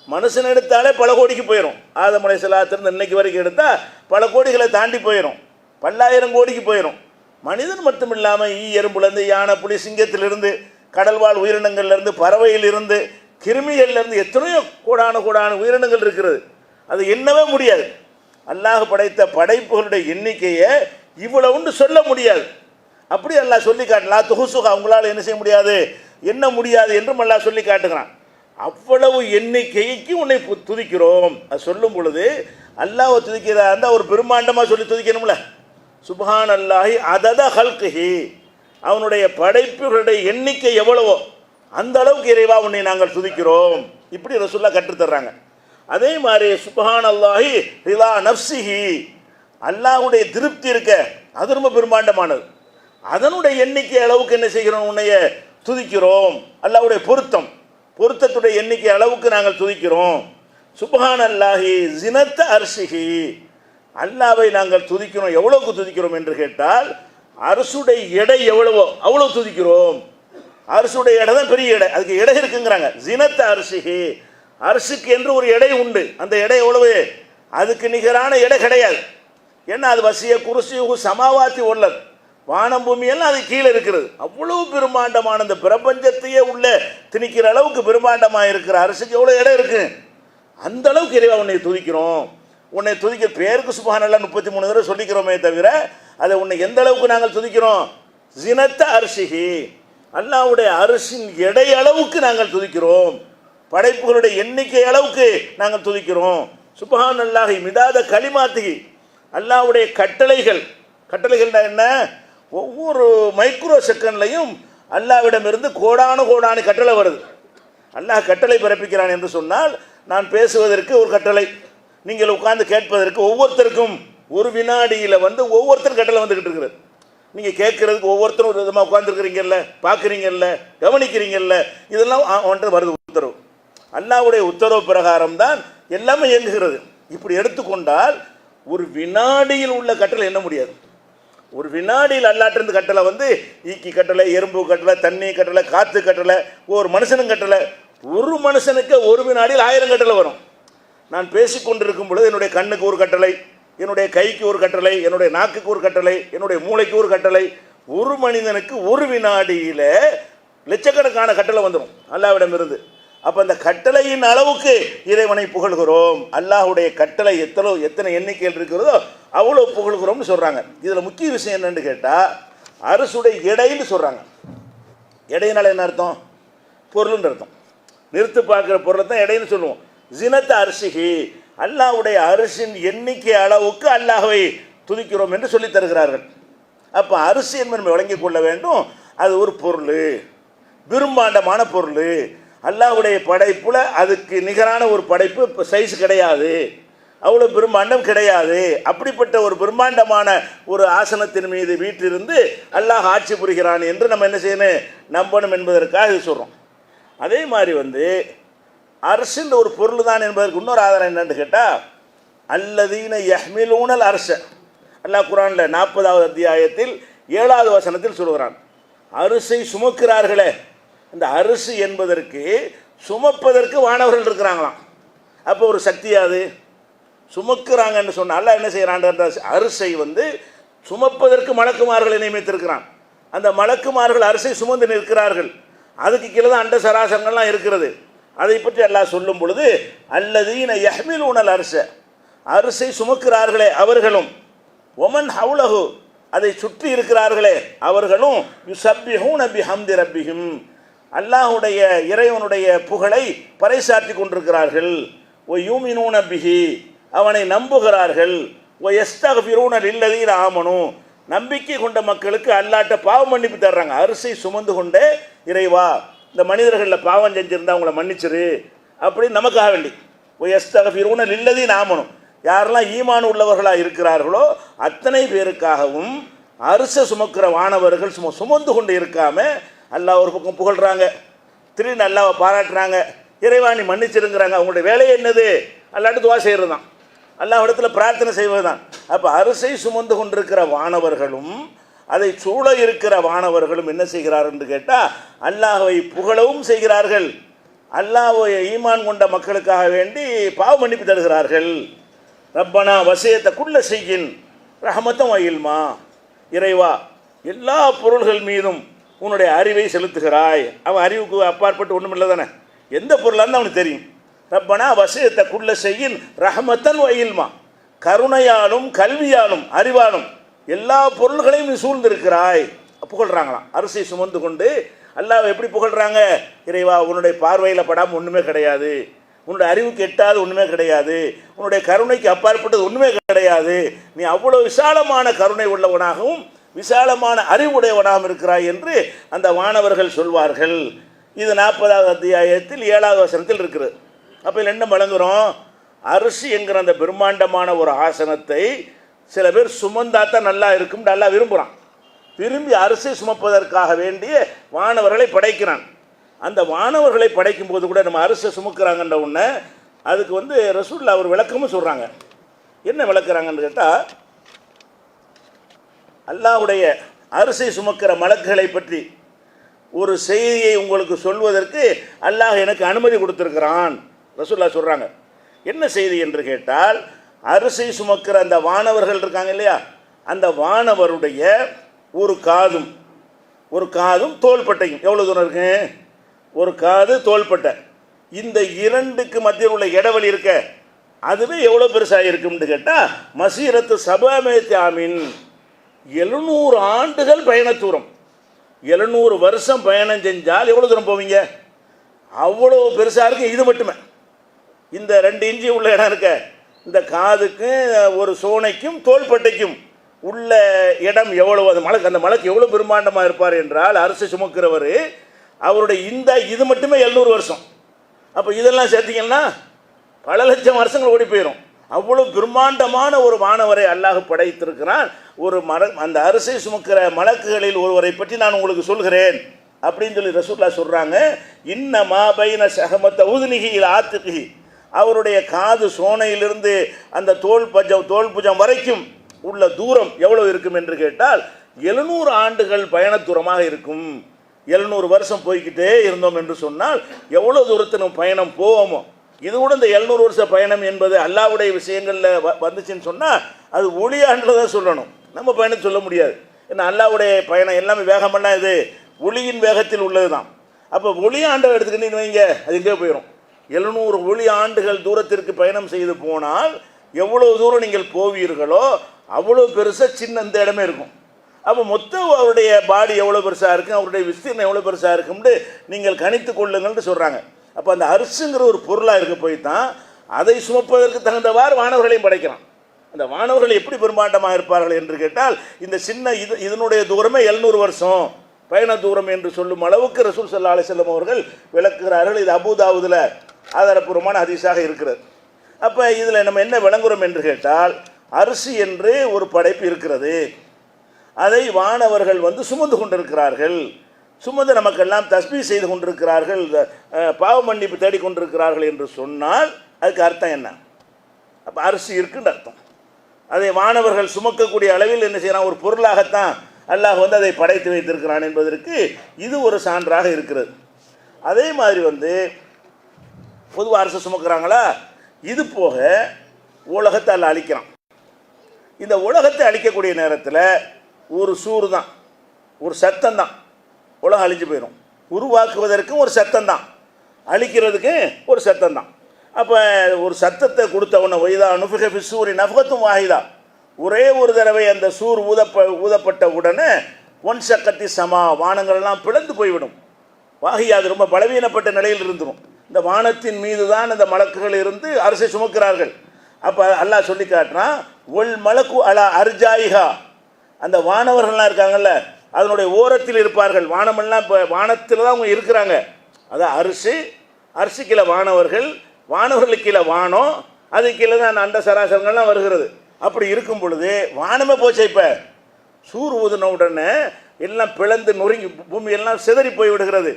Speaker 2: மனுஷன் எடுத்தாலே பல கோடிக்கு போயிடும். ஆதம் அலைஹிஸ்ஸலாத்திலிருந்து இன்னைக்கு வரைக்கும் எடுத்தால் பல கோடிகளை தாண்டி போயிடும், பல்லாயிரம் கோடிக்கு போயிடும். மனிதன் மட்டும் இல்லாமல் ஈ எறும்புலேருந்து யானை புலி சிங்கத்திலிருந்து கடல்வாழ் உயிரினங்கள்லேருந்து பறவையிலிருந்து கிருமிகள்லேருந்து எத்தனையோ கோடான உயிரினங்கள் இருக்கிறது. அது எண்ணவே முடியாது. அல்லாஹ் படைத்த படைப்புகளுடைய எண்ணிக்கையை இவ்வளவுன்னு சொல்ல முடியாது. அப்படி அல்லாஹ் சொல்லி காட்டலாம். துஹுசுகா, அவங்களால் என்ன செய்ய முடியாது, எண்ண முடியாது என்றும் அல்லாஹ் சொல்லி காட்டுகிறான். அவ்வளவு எண்ணிக்கைக்கு உன்னை துதிக்கிறோம். அது சொல்லும் பொழுது அல்லாஹ்வை துதிக்கிறதா இருந்தால் ஒரு பிரம்மாண்டமாக சொல்லி துதிக்கணும்ல. சுப்ஹான் அல்லாஹி அதத ஹல்கிஹி, அவனுடைய படைப்புகளுடைய எண்ணிக்கை எவ்வளவோ அந்த அளவுக்கு இறைவா உன்னை நாங்கள் துதிக்கிறோம். இப்படி ரசூலுல்லாஹ் கற்றுத்தர்றாங்க. அதே மாதிரி சுப்ஹான் அல்லாஹி ரிலா நஃப்ஸிஹி, அல்லாஹ்வுடைய திருப்தி இருக்க அது ரொம்ப பிரம்மாண்டமானது. அதனுடைய எண்ணிக்கை அளவுக்கு என்ன செய்கிறோம், உன்னைய துதிக்கிறோம். அல்லாஹ்வுடைய பொருத்தத்துடைய எண்ணிக்கை அளவுக்கு நாங்கள் துதிக்கிறோம். சுப்ஹான் அல்லாஹி ஜினத்த அர்ஷிஹி, அல்லாஹ்வை நாங்கள் துதிக்கிறோம். எவ்வளவுக்கு துதிக்கிறோம் என்று கேட்டால், அரசுடைய எடை எவ்வளவோ அவ்வளோ துதிக்கிறோம். அரசுடைய எடை தான் பெரிய எடை, அதுக்கு எடை இருக்குங்கிறாங்க. ஜினத்த அர்ஷிஹி, அரசுக்கு என்று ஒரு எடை உண்டு. அந்த எடை எவ்வளவு? அதுக்கு நிகரான எடை கிடையாது. ஏன்னா அது வசிய குருசியு சமாவாத்தி உள்ளது, வானம் பூமி எல்லாம் அது கீழே இருக்கிறது. அவ்வளவு பிரம்மாண்டமான இந்த பிரபஞ்சத்தையே உள்ள திணிக்கிற அளவுக்கு பிரம்மாண்டமாக இருக்கிற அரசுக்கு எவ்வளோ இடம் இருக்கு. அந்த அளவுக்கு இறைவா உன்னை துதிக்கிறோம். உன்னை துதிக்க பேருக்கு சுப்ஹானல்லாஹ் 33 தடவை சொல்லிக்கிறோமே தவிர அதை உன்னை எந்த அளவுக்கு நாங்கள் துதிக்கிறோம்? ஜினத்த அர்ஷிஹி, அல்லாஹ்வுடைய அரசின் எடை அளவுக்கு நாங்கள் துதிக்கிறோம். படைப்புகளுடைய எண்ணிக்கை அளவுக்கு நாங்கள் துதிக்கிறோம். சுப்ஹான் அல்லாஹி மிதாத கலிமாத்திகி, அல்லாஹ்வுடைய கட்டளைகள்னா என்ன? ஒவ்வொரு மைக்ரோ செகண்ட்லையும் அல்லாஹ்விடமிருந்து கோடான கட்டளை வருது. அல்லாஹ் கட்டளை பிறப்பிக்கிறான் என்று சொன்னால், நான் பேசுவதற்கு ஒரு கட்டளை, நீங்கள் உட்கார்ந்து கேட்பதற்கு ஒவ்வொருத்தருக்கும் ஒரு வினாடியில் ஒவ்வொருத்தரும் கட்டளை வந்துக்கிட்டு இருக்கிறது. நீங்கள் கேட்கறதுக்கு ஒவ்வொருத்தரும் ஒரு விதமாக உட்காந்துருக்கிறீங்கல்ல, பார்க்குறீங்கல்ல, கவனிக்கிறீங்கல்ல, இதெல்லாம் அவன்கிட்ட வருது உத்தரவு. அல்லாஹ்வுடைய உத்தரவு பிரகாரம் தான் எல்லாமே இயங்குகிறது. இப்படி எடுத்துக்கொண்டால் ஒரு வினாடியில் உள்ள கட்டளை என்ன முடியாது. ஒரு வினாடியில் அல்லாட்டிருந்து கட்டளை ஈக்கி கட்டளை, எறும்பு கட்டளை, தண்ணி கட்டளை, காற்று கட்டளை, ஒரு மனுஷனும் கட்டளை. ஒரு மனுஷனுக்கு ஒரு வினாடியில் 1000 கட்டளை வரும். நான் பேசிக்கொண்டிருக்கும் பொழுது என்னுடைய கண்ணுக்கு ஒரு கட்டளை, என்னுடைய கைக்கு ஒரு கட்டளை, என்னுடைய நாக்குக்கு ஒரு கட்டளை, என்னுடைய மூளைக்கு ஒரு கட்டளை. ஒரு மனிதனுக்கு ஒரு வினாடியில் லட்சக்கணக்கான கட்டளை வந்துடும் அல்லாஹ்விடமிருந்து. அப்போ அந்த கட்டளையின் அளவுக்கு இறைவனை புகழ்கிறோம். அல்லாஹ்வுடைய கட்டளை எத்தனை எண்ணிக்கையில் இருக்கிறதோ அவ்வளோ புகழ்கிறோம்னு சொல்கிறாங்க. இதில் முக்கிய விஷயம் என்னென்னு கேட்டால், அரசுடைய எடைன்னு சொல்கிறாங்க. எடையினால என்ன அர்த்தம்? பொருள்னு அர்த்தம். நிறுத்து பார்க்குற பொருளை தான் எடைன்னு சொல்லுவோம். ஜினத்த அரிசிஹி, அல்லாஹ்வுடைய அரசின் எண்ணிக்கை அளவுக்கு அல்லாஹ்வை துதிக்கிறோம் என்று சொல்லித் தருகிறார்கள். அப்போ அரிசி என்பதை நம்ம விளங்கிக் கொள்ள வேண்டும். அது ஒரு பொருள், பிரம்மாண்டமான பொருள். அல்லாஹ்வுடைய படைப்புல அதுக்கு நிகரான ஒரு படைப்பு இப்போ சைஸ் கிடையாது, அவ்வளோ பிரம்மாண்டம் கிடையாது. அப்படிப்பட்ட ஒரு பிரம்மாண்டமான ஒரு ஆசனத்தின் மீது வீட்டிலிருந்து அல்லாஹ் ஆட்சி புரிகிறான் என்று நம்ம என்ன செய்யணும், நம்பணும் என்பதற்காக இது சொல்கிறோம். அதே மாதிரி அரசுன்ற ஒரு பொருள் தான் என்பதற்கு இன்னொரு ஆதாரம் என்னன்னு கேட்டால், அல்லதீன யஹ்மிலூனல் அரச, அல்லாஹ் குர்ஆனில் 40வது அத்தியாயத்தில் 7வது வசனத்தில் சொல்கிறான், அரிசை சுமக்கிறார்களே. இந்த அரிசி என்பதற்கு சுமப்பதற்கு வானவர்கள் இருக்கிறாங்களாம். அப்போ ஒரு சக்தியாது சுமக்கிறாங்கன்னு சொன்னால் என்ன செய்கிறான், அரிசை சுமப்பதற்கு மலக்குமார்களை நியமித்திருக்கிறான். அந்த மலக்குமார்கள் அரிசை சுமந்து நிற்கிறார்கள். அதுக்கு கீழே தான் அண்ட சராசரங்கள்லாம் இருக்கிறது. அதை பற்றி அல்லாஹ் சொல்லும் பொழுது, அல்லதீன யஹ்மிலூனல் அரச, அரிசை சுமக்கிறார்களே அவர்களும், ஒமன் ஹவுலஹு, அதை சுற்றி இருக்கிறார்களே அவர்களும், யுஸப்பிஹூன பிஹம்தி ரப்பிஹிம், அல்லாஹுடைய இறைவனுடைய புகழை பறைசாற்றி கொண்டிருக்கிறார்கள். ஒ யூமினூன பிஹி, அவனை நம்புகிறார்கள். ஒ யஸ்தக்ஃபிரூன லில்லதீன ஆமனு, நம்பிக்கை கொண்ட மக்களுக்கு அல்லாஹ்ட்ட பாவ மன்னிப்பு தர்றாங்க. அரிசை சுமந்து கொண்டே, இறைவா இந்த மனிதர்களில் பாவம் செஞ்சிருந்தா அவங்கள மன்னிச்சிரு அப்படின்னு நமக்காக வேண்டி. ஒ யஸ்தக்ஃபிரூன லில்லதீன ஆமனு, யாரெல்லாம் ஈமான் உள்ளவர்களாக இருக்கிறார்களோ அத்தனை பேருக்காகவும் அரிசை சுமக்கிற வானவர்கள் சுமந்து கொண்டு இருக்காம அல்லாஹ் ஒரு பக்கம் புகழ்கிறாங்க, திடீர்னு அல்லாஹ்வை பாராட்டுறாங்க, இறைவா நீ மன்னிச்சிருங்கிறாங்க. அவங்களுடைய வேலையை என்னது, அல்லாஹ்ட்ட துவா செய்கிறது தான், அல்லாஹ்விடத்தில் பிரார்த்தனை செய்வது தான். அப்போ அரிசை சுமந்து கொண்டிருக்கிற வானவர்களும் அதை சூழ இருக்கிற வானவர்களும் என்ன செய்கிறார்கள் என்று கேட்டால், அல்லாஹ்வை புகழவும் செய்கிறார்கள், அல்லாஹ்வை ஈமான் கொண்ட மக்களுக்காக வேண்டி பாவ மன்னிப்பு தருகிறார்கள். ரப்பனா வசியத்த குள்ள செய்யின் ரஹமத்தம் வயில்மா, இறைவா எல்லா பொருள்கள் மீதும் உன்னுடைய அறிவை செலுத்துகிறாய். அவன் அறிவுக்கு அப்பாற்பட்டு ஒன்றும் இல்லை தானே, எந்த பொருளாக இருந்தால் அவனுக்கு தெரியும். ரப்பனா வசியத்த குள்ள செய்யின் ரஹமத்தன் வயில்மா, கருணையாலும் கல்வியாலும் அறிவாலும் எல்லா பொருள்களையும் நீ சூழ்ந்திருக்கிறாய் புகழ்கிறாங்களாம். அரிசி சுமந்து கொண்டு அல்லாஹ் எப்படி புகழ்கிறாங்க, இறைவா உன்னுடைய பார்வையில் படாமல் ஒன்றுமே கிடையாது, உன்னுடைய அறிவுக்கு எட்டாது ஒன்றுமே கிடையாது, உன்னுடைய கருணைக்கு அப்பாற்பட்டது ஒன்றுமே கிடையாது, நீ அவ்வளோ விசாலமான கருணை உள்ளவனாகவும் விசாலமான அறிவுடையவனாகவும் இருக்கிறாய் என்று அந்த வானவர்கள் சொல்வார்கள். இது 40வது அத்தியாயத்தில் 7வது வசனத்தில் இருக்கிறது. அப்போ இதில் என்ன வழங்குகிறோம், அரிசி என்கிற அந்த பிரம்மாண்டமான ஒரு ஆசனத்தை சில பேர் சுமந்தாத்தான் நல்லா இருக்கும், நல்லா விரும்புகிறான். விரும்பி அரிசி சுமப்பதற்காக வேண்டிய வானவர்களை படைக்கிறான். அந்த வானவர்களை படைக்கும் போது கூட நம்ம அரிசி சுமக்கிறாங்கன்ற உடனே அதுக்கு ரசூலுல்லாஹ் ஒரு விளக்கமும் சொல்கிறாங்க. என்ன விளக்குறாங்கன்னு கேட்டால், அல்லாஹ்வுடைய அரிசி சுமக்கிற மலக்குகளை பற்றி ஒரு செய்தியை உங்களுக்கு சொல்வதற்கு அல்லாஹ் எனக்கு அனுமதி கொடுத்துருக்கிறான் ரசூலுல்லாஹ் சொல்கிறாங்க. என்ன செய்தி என்று கேட்டால், அரிசி சுமக்கிற அந்த வானவர்கள் இருக்காங்க இல்லையா, அந்த வானவருடைய ஒரு காதும் தோள்பட்டையும் எவ்வளோ தூரம் இருக்கு, ஒரு காது தோள்பட்டை, இந்த இரண்டுக்கு மத்தியில் உள்ள இடைவெளி இருக்க அதுவே எவ்வளோ பெருசாக இருக்கும்னு கேட்டால், மசீரத்து சபாமேத் ஆமீன், 700 ஆண்டுகள் பயண தூரம். 700 வருஷம் பயணம் செஞ்சால் எவ்வளோ தூரம் போவீங்க, அவ்வளோ பெருசாக இருக்கு. இது மட்டுமே இந்த 2 இன்ச்சு உள்ள இடம் இருக்க, இந்த காதுக்கு ஒரு சோனைக்கும் தோள்பட்டைக்கும் உள்ள இடம் எவ்வளோ, அந்த மலைக்கு எவ்வளோ பிரம்மாண்டமாக இருப்பார் என்றால், அரிசி சுமக்கிறவர் அவருடைய இது மட்டுமே 700 வருஷம். அப்போ இதெல்லாம் சேர்த்திங்கன்னா பல லட்சம் வருஷங்கள் ஓடி போயிடும். அவ்வளோ பிரம்மாண்டமான ஒரு வானவரை அல்லாஹ் படைத்திருக்கிறான். அந்த அரிசி சுமக்கிற மலக்குகளில் ஒருவரை பற்றி நான் உங்களுக்கு சொல்கிறேன் அப்படின்னு சொல்லி ரசூலுல்லாஹ் சொல்கிறாங்க. இன்னமா பைன ஷஹமத்த உதுனிஹி இலா ஆத்திகிஹி, அவருடைய காது சோனையிலிருந்து அந்த தோல் புஜம் வரைக்கும் உள்ள தூரம் எவ்வளோ இருக்கும் என்று கேட்டால் 700 ஆண்டுகள் பயண தூரமாக இருக்கும். 700 வருஷம் போய்கிட்டே இருந்தோம் என்று சொன்னால் எவ்வளோ தூரத்து நம்ம பயணம் போவோமோ. இது கூட இந்த 700 வருஷ பயணம் என்பது அல்லாஹ்வுடைய விஷயங்களில் வந்துச்சுன்னு சொன்னால் அது ஒளியாண்டில் தான் சொல்லணும், நம்ம பயணம் சொல்ல முடியாது. ஏன்னா அல்லாஹ்வுடைய பயணம் எல்லாமே வேகமெல்லாம் இது ஒளியின் வேகத்தில் உள்ளது தான். அப்போ ஒளியாண்டை எடுத்துக்கிட்டீங்கன்னு வைங்க, அது எங்கே போயிடும். 700 ஒளி ஆண்டுகள் தூரத்திற்கு பயணம் செய்து போனால் எவ்வளோ தூரம் நீங்கள் போவீர்களோ அவ்வளோ பெருசாக சின்ன இந்த இடமே இருக்கும். அப்போ மொத்தம் அவருடைய பாடி எவ்வளோ பெருசாக இருக்கும், அவருடைய விஸ்தீர்ணம் எவ்வளோ பெருசாக இருக்கும்னு நீங்கள் கணித்து கொள்ளுங்கள்னு சொல்கிறாங்க. அப்போ அந்த அரிசிங்கிற ஒரு பொருளாக இருக்க போய் தான் அதை சுமப்பதற்கு தகுந்தவாறு வானவர்களையும் படைக்கிறான். அந்த வானவர்கள் எப்படி பிரம்மாண்டமாக இருப்பார்கள் என்று கேட்டால் இந்த சின்ன இதனுடைய தூரமே 700 வருஷம் பயண தூரம் என்று சொல்லும் அளவுக்கு ரசூல் ஸல்லல்லாஹு அலைஹி வஸல்லம் அவர்கள் விளக்குகிறார்கள். இது அபூதாவுதுல ஆதாரப்பூர்வமான ஹதீஸாக இருக்கிறது. அப்போ இதில் நம்ம என்ன விளங்குறோம் என்று கேட்டால், அரிசி என்று ஒரு படைப்பு இருக்கிறது, அதை வானவர்கள் சுமந்து கொண்டிருக்கிறார்கள், சுமந்து நமக்கெல்லாம் தஸ்பீஹ் செய்து கொண்டிருக்கிறார்கள், பாவ மன்னிப்பு தேடிக்கொண்டிருக்கிறார்கள் என்று சொன்னால் அதுக்கு அர்த்தம் என்ன? அப்போ அரிசி இருக்குன்னு அர்த்தம். அதை வானவர்கள் சுமக்கக்கூடிய அளவில் என்ன செய்யறான், ஒரு பொருளாகத்தான் அல்லாஹ் அதை படைத்து வைத்திருக்கிறான் என்பதற்கு இது ஒரு சான்றாக இருக்கிறது. அதே மாதிரி பொதுவாக அரசு சுமக்கிறாங்களா, இது போக உலகத்தை அல்ல அழிக்கிறான். இந்த உலகத்தை அழிக்கக்கூடிய நேரத்தில் ஒரு சூறு தான், ஒரு சத்தம் தான் உலகம் அழிஞ்சு போயிடும். உருவாக்குவதற்கும் ஒரு சத்தம் தான், அழிக்கிறதுக்கு ஒரு சத்தம் தான். அப்போ ஒரு சத்தத்தை கொடுத்தவன ஒய்தா நுஃபிக ஃபி சூரி நஃபகத்தும் வாஹிதா, ஒரே ஒரு தடவை அந்த சூர் ஊதப்பட்ட உடனே ஒன் சக்கத்தி சமா, வானங்கள்லாம் பிளந்து போய்விடும். வாஹியா அது ரொம்ப பலவீனப்பட்ட நிலையில் இருந்துடும். இந்த வானத்தின் மீது தான் அந்த மலக்குகள் இருந்து அரசை சுமக்கிறார்கள். அப்போ அல்லாஹ் சொல்லி காட்டுறான், ஒல் மலக்கு அலா அர்ஜாயிஹா, அந்த வானவர்கள்லாம் இருக்காங்கல்ல அதனுடைய ஓரத்தில் இருப்பார்கள். வானமெல்லாம் இப்போ வானத்தில் தான் அவங்க இருக்கிறாங்க. அதான் அரிசி கீழே வானவர்கள், வானவர்களுக்கு கீழே வானம், அது கீழே தான் அண்ட சராசரங்கள்லாம் வருகிறது. அப்படி இருக்கும் பொழுது வானமே போச்சு. இப்போ சூர் ஊதின உடனே எல்லாம் பிளந்து நொறுங்கி பூமியெல்லாம் சிதறி போய் விடுகிறது,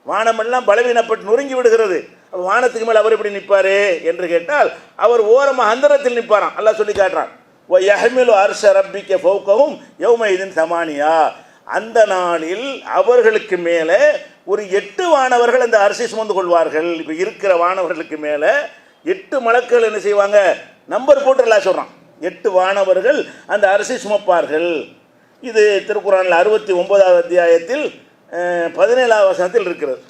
Speaker 2: வானமெல்லாம் பலவீனப்பட்டு நொறுங்கி விடுகிறது. வானத்துக்கு மேலே அவர் எப்படி நிற்பார் என்று கேட்டால், அவர் ஓரமாக அந்தரத்தில் நிற்பாராம். அல்லாஹ் சொல்லி காட்டுறான், ஓ யஹ்மிலு அர்ஷ ரப்பிக்க ஃபௌகஹும் யௌமைதின் சமானியா, அந்த நாளில் அவர்களுக்கு மேலே ஒரு 8 வானவர்கள் அந்த அரிசி சுமந்து கொள்வார்கள். இப்போ இருக்கிற வானவர்களுக்கு மேலே 8 மலக்குகள் என்ன செய்வாங்க, நம்பர் போட்டு எல்லாம் சொல்கிறான், 8 வானவர்கள் அந்த அரிசி சுமப்பார்கள். இது திருக்குறானில் 69வது அத்தியாயத்தில் 17வது வசனத்தில் இருக்கிறது.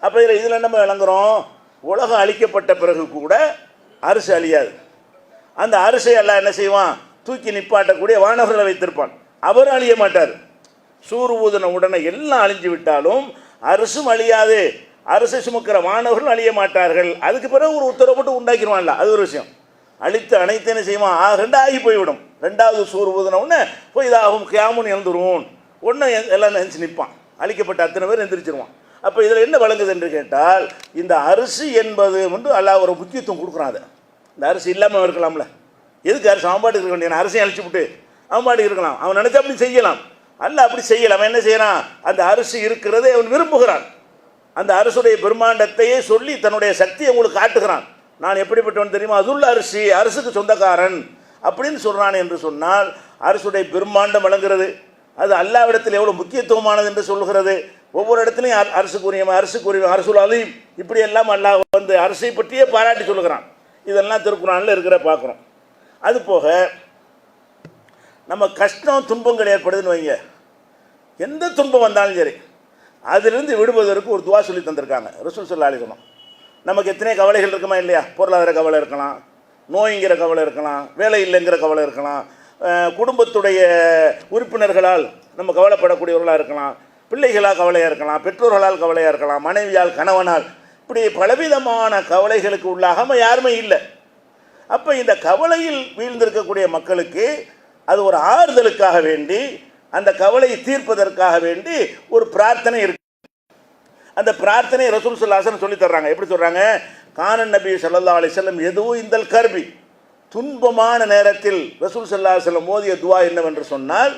Speaker 2: அப்போ இதில் நம்ம விளங்குறோம், உலகம் அழிக்கப்பட்ட பிறகு கூட அரிசி அழியாது. அந்த அரிசை எல்லாம் என்ன செய்வான், தூக்கி நிப்பாட்டக்கூடிய வானவர்களை வைத்திருப்பான். அவர் அழிய மாட்டார். சூர் ஊதின உடனே எல்லாம் அழிஞ்சு விட்டாலும் அரசும் அழியாது, அரசை சுமக்கிற வானவர்களும் அழிய மாட்டார்கள். அதுக்கு பிறகு ஒரு உத்தரவு போட்டு உண்டாக்கிடுவான்ல, அது ஒரு விஷயம். அழித்து அனைத்து என்ன செய்வான், ரெண்டாகி போய்விடும். ரெண்டாவது சூர் ஊதின உடனே போய் இதாகும் கியாமுன்னு எழுந்துருவோம், ஒன்று எல்லாம் நினச்சி நிற்பான், அழிக்கப்பட்ட அத்தனை பேர் எந்திரிச்சிருவான். அப்போ இதில் என்ன வழங்குது என்று கேட்டால், இந்த அரிசி என்பது அல்லாஹ் ஒரு முக்கியத்துவம் கொடுக்குறான். அதை இந்த அரிசி இல்லாமல் இருக்கலாம்ல, எதுக்கு அரிசி அவன்பாட்டுக்கு இருக்க வேண்டிய, அரிசியை அழிச்சு விட்டு அவன்பாட்டுக்கு இருக்கலாம், அவன் நினச்சா அப்படி செய்யலாம். அல்ல அப்படி செய்யலாம். அவன் என்ன செய்யறான், அந்த அரிசி இருக்கிறதே அவன் விரும்புகிறான். அந்த அரசுடைய பிரம்மாண்டத்தையே சொல்லி தன்னுடைய சக்தியை உங்களுக்கு காட்டுகிறான். நான் எப்படிப்பட்டவன் தெரியுமா, அதுள்ள அரிசி, அரசுக்கு சொந்தக்காரன் அப்படின்னு சொல்கிறான். என்று சொன்னால் அரசுடைய பிரம்மாண்டம் வழங்குறது, அது அல்லாவிடத்தில் எவ்வளோ முக்கியத்துவமானது என்று சொல்கிறது. ஒவ்வொரு இடத்துலையும் அரசுக்குரிய அரசுல் அலீம் இப்படியெல்லாம் அல்லாஹ் அரசை பற்றியே பாராட்டி சொல்லுகிறான். இதெல்லாம் திருக்குறானில் இருக்கிற பார்க்குறோம். அது போக நம்ம கஷ்டம் துன்பங்கள் ஏற்படுதுன்னு வைங்க, எந்த துன்பம் வந்தாலும் சரி அதிலிருந்து விடுவதற்கு ஒரு துவா சொல்லி தந்திருக்காங்க ரசூல் ஸல்லல்லாஹு அலைஹி வஸல்லம். நமக்கு எத்தனை கவலைகள் இருக்குமா இல்லையா, பொருளாதார கவலை இருக்கலாம், நோய்ங்கிற கவலை இருக்கலாம், வேலை இல்லைங்கிற கவலை இருக்கலாம், குடும்பத்துடைய உறுப்பினர்களால் நம்ம கவலைப்படக்கூடியவர்களாக இருக்கலாம், பிள்ளைகளால் கவலையாக இருக்கலாம், பெற்றோர்களால் கவலையாக இருக்கலாம், மனைவியால் கணவனால், இப்படி பலவிதமான கவலைகளுக்கு உள்ளாகாமல் யாருமே இல்லை. அப்போ இந்த கவலையில் வீழ்ந்திருக்கக்கூடிய மக்களுக்கு அது ஒரு ஆறுதலுக்காக வேண்டி, அந்த கவலையை தீர்ப்பதற்காக வேண்டி ஒரு பிரார்த்தனை இருக்கு. அந்த பிரார்த்தனை ரசூல் ஸல்லல்லாஹு அலைஹி வஸல்லம் சொல்லி தர்றாங்க. எப்படி சொல்கிறாங்க, கானன் நபி ஸல்லல்லாஹு அலைஹி வஸல்லம் எதுவும் இந்த கர்பி, துன்பமான நேரத்தில் ரசூல் ஸல்லல்லாஹு அலைஹி வஸல்லம் மோதிய துவா என்னவென்று சொன்னால்,